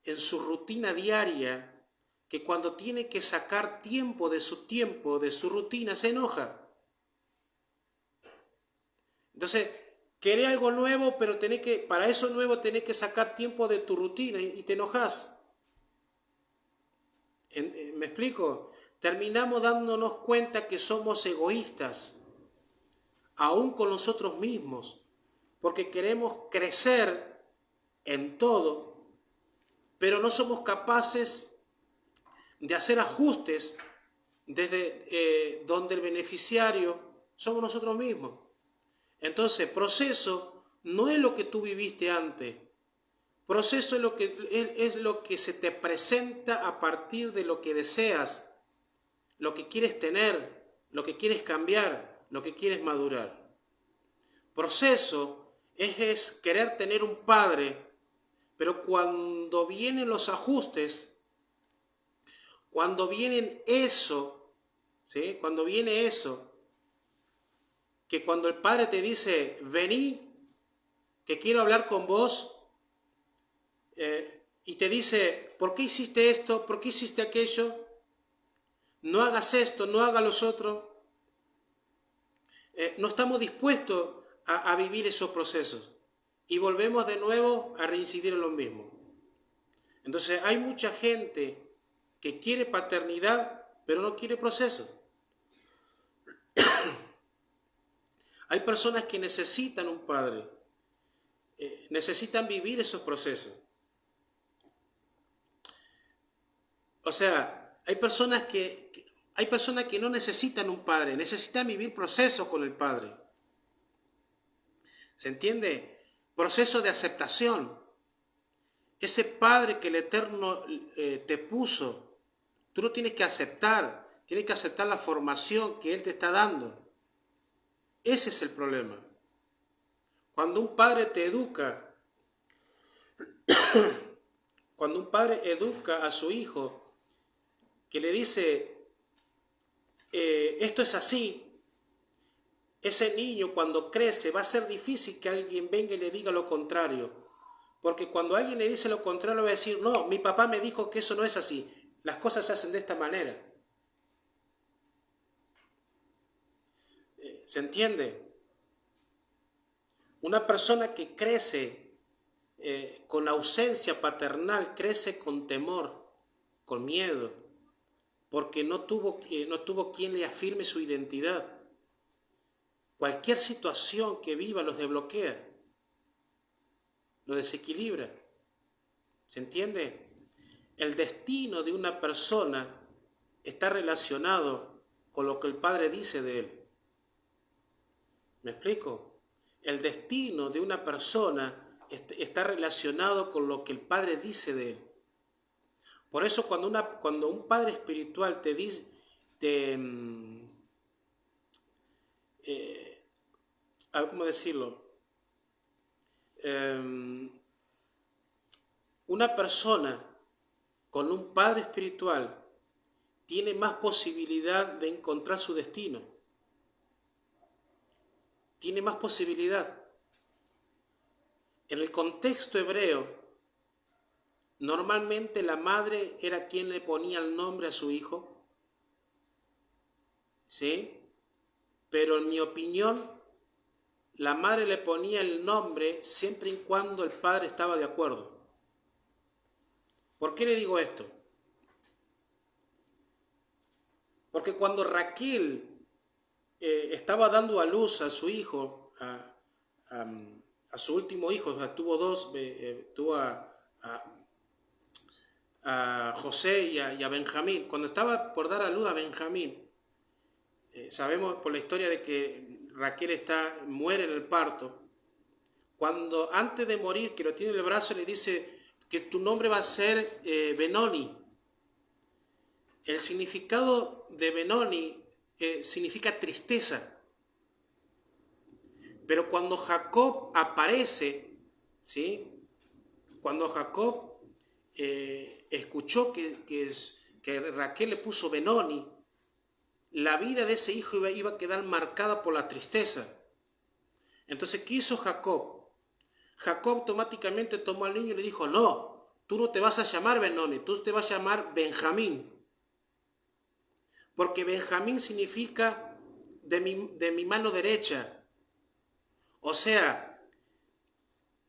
en su rutina diaria que cuando tiene que sacar tiempo, de su rutina, se enoja. Entonces, querés algo nuevo, pero para eso nuevo tenés que sacar tiempo de tu rutina y te enojas. ¿Me explico? Terminamos dándonos cuenta que somos egoístas, aún con nosotros mismos, porque queremos crecer en todo, pero no somos capaces de hacer ajustes desde donde el beneficiario somos nosotros mismos. Entonces, proceso no es lo que tú viviste antes. Proceso es lo que se te presenta a partir de lo que deseas, lo que quieres tener, lo que quieres cambiar, lo que quieres madurar. Proceso es querer tener un padre, pero cuando vienen los ajustes, Cuando viene eso, ¿sí? Cuando viene eso, que cuando el Padre te dice, vení, que quiero hablar con vos, y te dice, ¿por qué hiciste esto? ¿Por qué hiciste aquello? No hagas esto, no hagas los otros. No estamos dispuestos a vivir esos procesos y volvemos de nuevo a reincidir en lo mismo. Entonces hay mucha gente que quiere paternidad, pero no quiere procesos. Hay personas que necesitan un padre, necesitan vivir esos procesos. O sea, hay personas que no necesitan un padre, necesitan vivir procesos con el padre. ¿Se entiende? Proceso de aceptación. Ese padre que el Eterno te puso, tú lo tienes que aceptar la formación que Él te está dando. Ese es el problema. Cuando un padre te educa, cuando un padre educa a su hijo, que le dice, esto es así, ese niño cuando crece va a ser difícil que alguien venga y le diga lo contrario. Porque cuando alguien le dice lo contrario va a decir, no, mi papá me dijo que eso no es así, las cosas se hacen de esta manera. ¿Se entiende? Una persona que crece con ausencia paternal, crece con temor, con miedo, porque no tuvo quien le afirme su identidad. Cualquier situación que viva los desbloquea, los desequilibra. ¿Se entiende? El destino de una persona está relacionado con lo que el Padre dice de él. ¿Me explico? El destino de una persona está relacionado con lo que el Padre dice de él. Por eso cuando un padre espiritual te dice, ¿cómo decirlo? Una persona con un padre espiritual tiene más posibilidad de encontrar su destino. Tiene más posibilidad. En el contexto hebreo, normalmente la madre era quien le ponía el nombre a su hijo, ¿sí? Pero en mi opinión, la madre le ponía el nombre siempre y cuando el padre estaba de acuerdo. ¿Por qué le digo esto? Porque cuando Raquel estaba dando a luz a su hijo, a su último hijo, o sea, tuvo dos, tuvo a José y a Benjamín. Cuando estaba por dar a luz a Benjamín, sabemos por la historia de que Raquel muere en el parto. Cuando antes de morir, que lo tiene en el brazo, le dice que tu nombre va a ser Benoni. El significado de Benoni significa tristeza. Pero cuando Jacob aparece, ¿sí? Cuando Jacob escuchó que Raquel le puso Benoni, la vida de ese hijo iba a quedar marcada por la tristeza. Entonces, ¿qué hizo Jacob? Jacob automáticamente tomó al niño y le dijo, no, tú no te vas a llamar Benoni, tú te vas a llamar Benjamín. Porque Benjamín significa de mi mano derecha. O sea,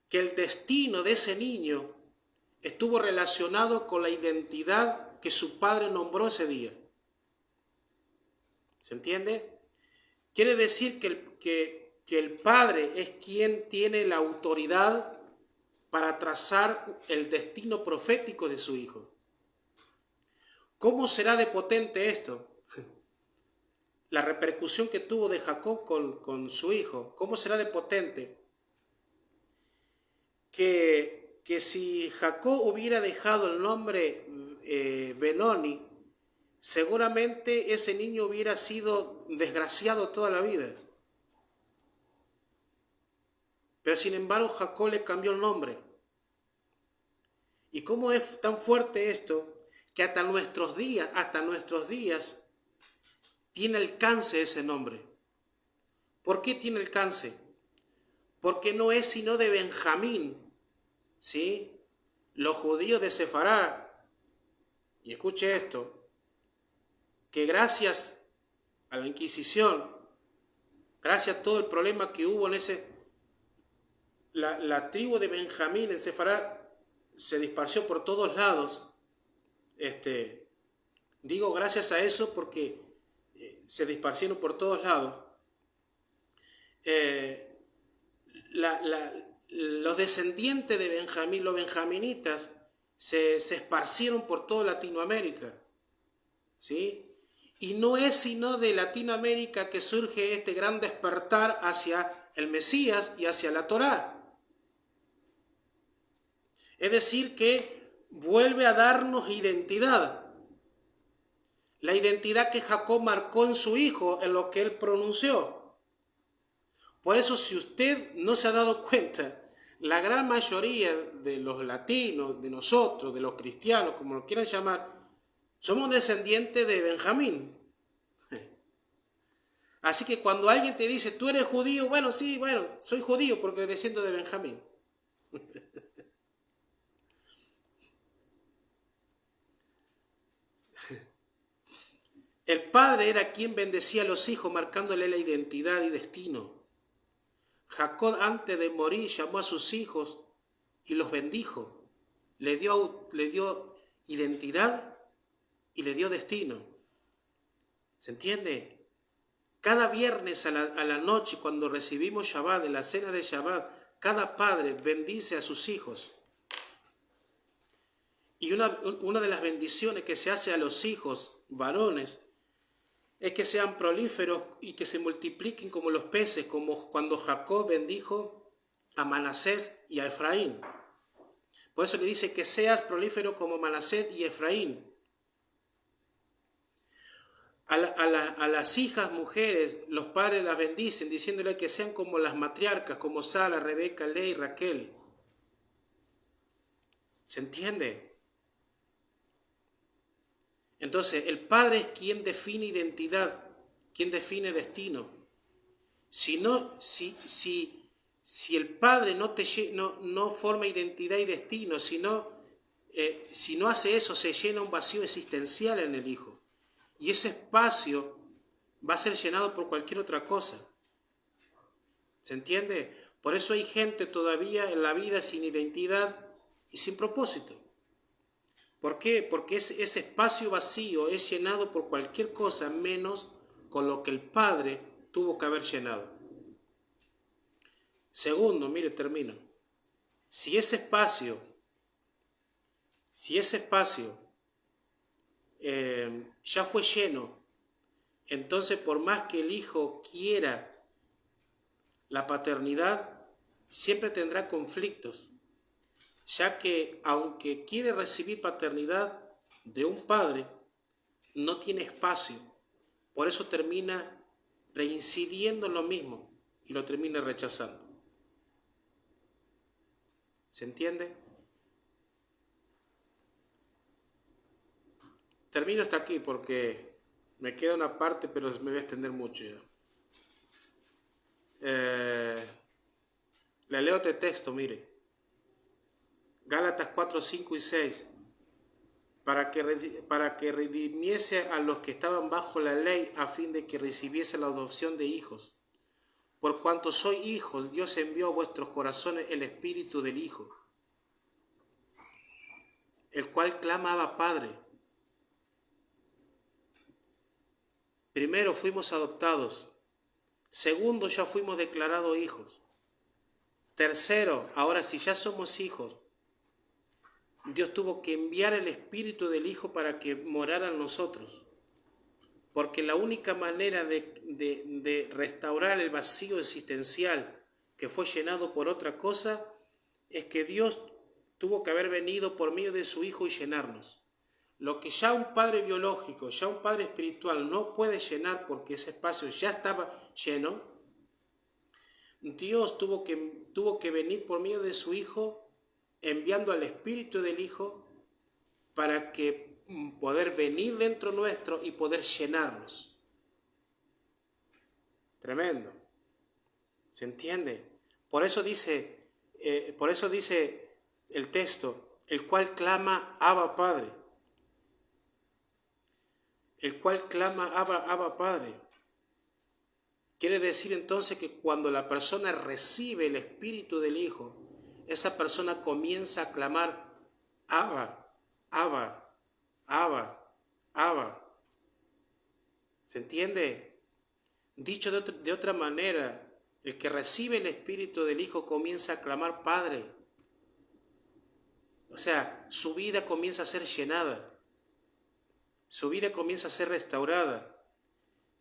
que el destino de ese niño estuvo relacionado con la identidad que su padre nombró ese día. ¿Se entiende? Quiere decir que el padre es quien tiene la autoridad para trazar el destino profético de su hijo. ¿Cómo será de potente esto? La repercusión que tuvo de Jacob con su hijo. ¿Cómo será de potente? Que si Jacob hubiera dejado el nombre Benoni, seguramente ese niño hubiera sido desgraciado toda la vida. Pero sin embargo Jacob le cambió el nombre. ¿Y cómo es tan fuerte esto? que hasta nuestros días, tiene alcance ese nombre. ¿Por qué tiene alcance? Porque no es sino de Benjamín, ¿sí? Los judíos de Sefará, y escuche esto, que gracias a la Inquisición, gracias a todo el problema que hubo en la tribu de Benjamín en Sefará se dispersó por todos lados. Digo gracias a eso porque se dispersieron por todos lados. Los descendientes de Benjamín, los benjaminitas, se esparcieron por toda Latinoamérica, ¿sí? Y no es sino de Latinoamérica que surge este gran despertar hacia el Mesías y hacia la Torá. Es decir, que vuelve a darnos identidad. La identidad que Jacob marcó en su hijo, en lo que él pronunció. Por eso, si usted no se ha dado cuenta, la gran mayoría de los latinos, de nosotros, de los cristianos, como lo quieran llamar, somos descendientes de Benjamín. Así que cuando alguien te dice, tú eres judío, bueno, sí, bueno, soy judío porque desciendo de Benjamín. El padre era quien bendecía a los hijos, marcándole la identidad y destino. Jacob, antes de morir, llamó a sus hijos y los bendijo. Le dio identidad y le dio destino. ¿Se entiende? Cada viernes a la noche, cuando recibimos Shabbat, en la cena de Shabbat, cada padre bendice a sus hijos. Y una de las bendiciones que se hace a los hijos varones es que sean prolíferos y que se multipliquen como los peces, como cuando Jacob bendijo a Manasés y a Efraín. Por eso le dice que seas prolífero como Manasés y Efraín. A las hijas mujeres, los padres las bendicen, diciéndole que sean como las matriarcas, como Sara, Rebeca, Lea y Raquel. ¿Se entiende? Entonces, el padre es quien define identidad, quien define destino. Si el padre no forma identidad y destino, si no hace eso, se llena un vacío existencial en el hijo. Y ese espacio va a ser llenado por cualquier otra cosa. ¿Se entiende? Por eso hay gente todavía en la vida sin identidad y sin propósito. ¿Por qué? Porque ese espacio vacío es llenado por cualquier cosa menos con lo que el Padre tuvo que haber llenado. Segundo, mire, termino. Si ese espacio ya fue lleno, entonces por más que el hijo quiera la paternidad, siempre tendrá conflictos, ya que aunque quiere recibir paternidad de un padre, no tiene espacio. Por eso termina reincidiendo en lo mismo y lo termina rechazando. ¿Se entiende? Termino hasta aquí porque me queda una parte, pero me voy a extender mucho ya. Le leo este texto, mire. Gálatas 4, 5 y 6. Para que redimiese a los que estaban bajo la ley, a fin de que recibiese la adopción de hijos. Por cuanto sois hijos, Dios envió a vuestros corazones el espíritu del Hijo, el cual clama Abba Padre. Primero fuimos adoptados. Segundo, ya fuimos declarados hijos. Tercero, ahora si ya somos hijos, Dios tuvo que enviar el Espíritu del Hijo para que morara en nosotros. Porque la única manera de restaurar el vacío existencial que fue llenado por otra cosa es que Dios tuvo que haber venido por medio de su Hijo y llenarnos. Lo que ya un padre biológico, ya un padre espiritual no puede llenar porque ese espacio ya estaba lleno, Dios tuvo que venir por medio de su Hijo, enviando al Espíritu del Hijo para que poder venir dentro nuestro y poder llenarnos. Tremendo. ¿Se entiende? Por eso dice el texto, el cual clama Abba Padre. El cual clama Abba Padre. Quiere decir entonces que cuando la persona recibe el Espíritu del Hijo, esa persona comienza a clamar Abba, Abba, Abba, Abba. ¿Se entiende? Dicho de otra manera, el que recibe el Espíritu del Hijo comienza a clamar Padre. O sea, su vida comienza a ser llenada. Su vida comienza a ser restaurada.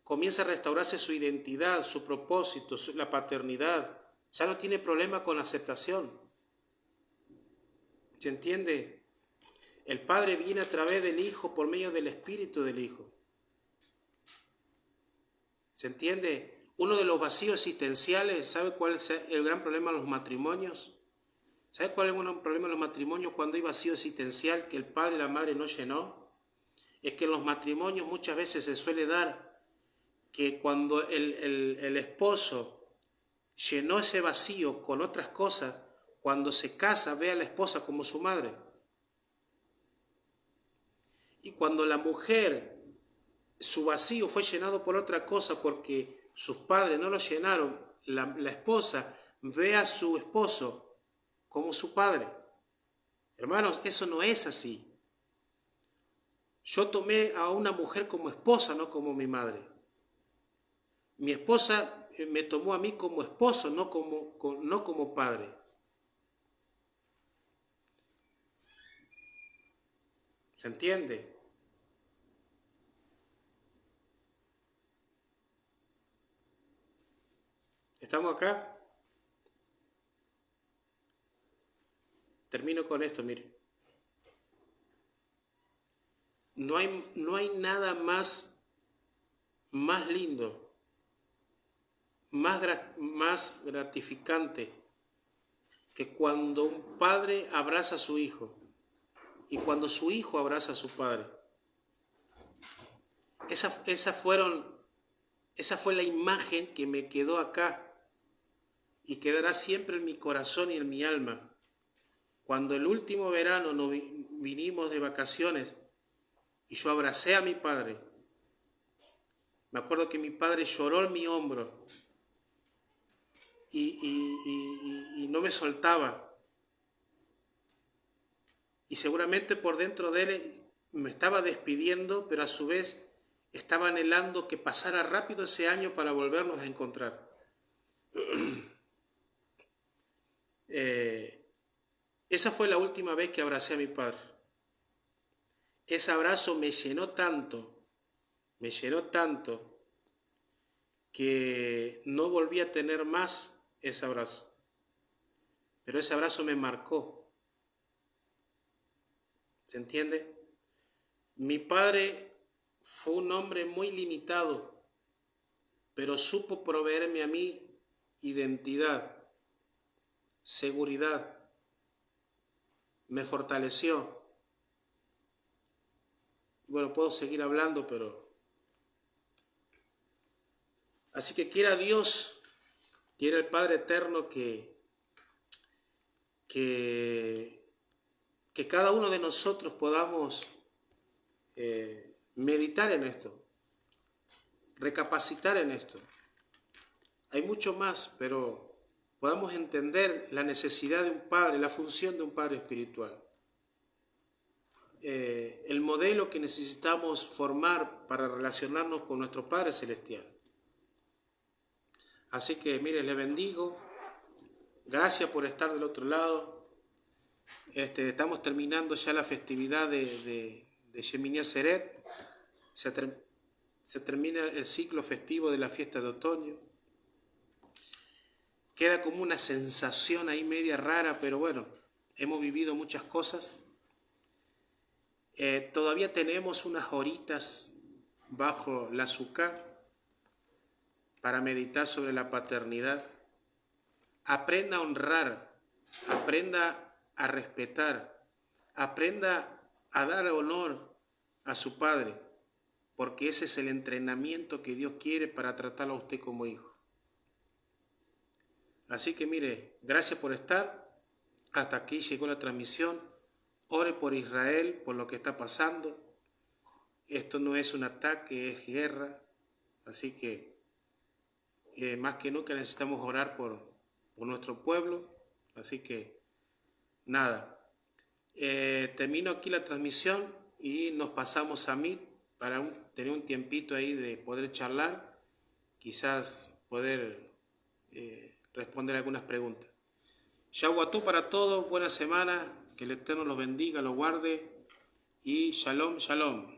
Comienza a restaurarse su identidad, su propósito, la paternidad. Ya no tiene problema con la aceptación. ¿Se entiende? El Padre viene a través del Hijo por medio del Espíritu del Hijo. ¿Se entiende? Uno de los vacíos existenciales, ¿sabe cuál es el gran problema de los matrimonios? ¿Sabe cuál es un problema de los matrimonios cuando hay vacío existencial que el padre y la madre no llenó? Es que en los matrimonios muchas veces se suele dar que cuando el esposo llenó ese vacío con otras cosas, cuando se casa ve a la esposa como su madre. Y cuando la mujer, su vacío fue llenado por otra cosa porque sus padres no lo llenaron, la esposa ve a su esposo como su padre. Hermanos, eso no es así. Yo tomé a una mujer como esposa, no como mi madre. Mi esposa me tomó a mí como esposo, no como padre. ¿Se entiende? ¿Estamos acá? Termino con esto, mire. No hay nada más lindo, más gratificante que cuando un padre abraza a su hijo y cuando su hijo abraza a su padre. Esa fue la imagen que me quedó acá y quedará siempre en mi corazón y en mi alma. Cuando el último verano nos vinimos de vacaciones y yo abracé a mi padre, me acuerdo que mi padre lloró en mi hombro y no me soltaba. Y seguramente por dentro de él me estaba despidiendo, pero a su vez estaba anhelando que pasara rápido ese año para volvernos a encontrar. Esa fue la última vez que abracé a mi padre. Ese abrazo me llenó tanto que no volví a tener más ese abrazo. Pero ese abrazo me marcó. ¿Se entiende? Mi padre fue un hombre muy limitado, pero supo proveerme a mí identidad, seguridad. Me fortaleció. Bueno, puedo seguir hablando, pero... Así que quiera Dios, quiera el Padre Eterno que cada uno de nosotros podamos meditar en esto, recapacitar en esto. Hay mucho más, pero podamos entender la necesidad de un padre, la función de un padre espiritual. El modelo que necesitamos formar para relacionarnos con nuestro Padre Celestial. Así que, mire, le bendigo. Gracias por estar del otro lado. Estamos terminando ya la festividad de Shemini Atzeret. Se termina el ciclo festivo de la fiesta de otoño. Queda como una sensación ahí media rara, pero bueno, hemos vivido muchas cosas. Todavía tenemos unas horitas bajo la Sukkah para meditar sobre la paternidad. Aprenda a honrar, aprenda a respetar, aprenda a dar honor a su padre, porque ese es el entrenamiento que Dios quiere para tratarlo a usted como hijo. Así que mire, gracias por estar. Hasta aquí llegó la transmisión. Ore por Israel, por lo que está pasando. Esto no es un ataque, es guerra. Así que más que nunca necesitamos orar por nuestro pueblo. Así que nada, termino aquí la transmisión y nos pasamos a Meet para tener un tiempito ahí de poder charlar, quizás poder responder algunas preguntas. Shavuató para todos, buena semana, que el Eterno los bendiga, los guarde y shalom, shalom.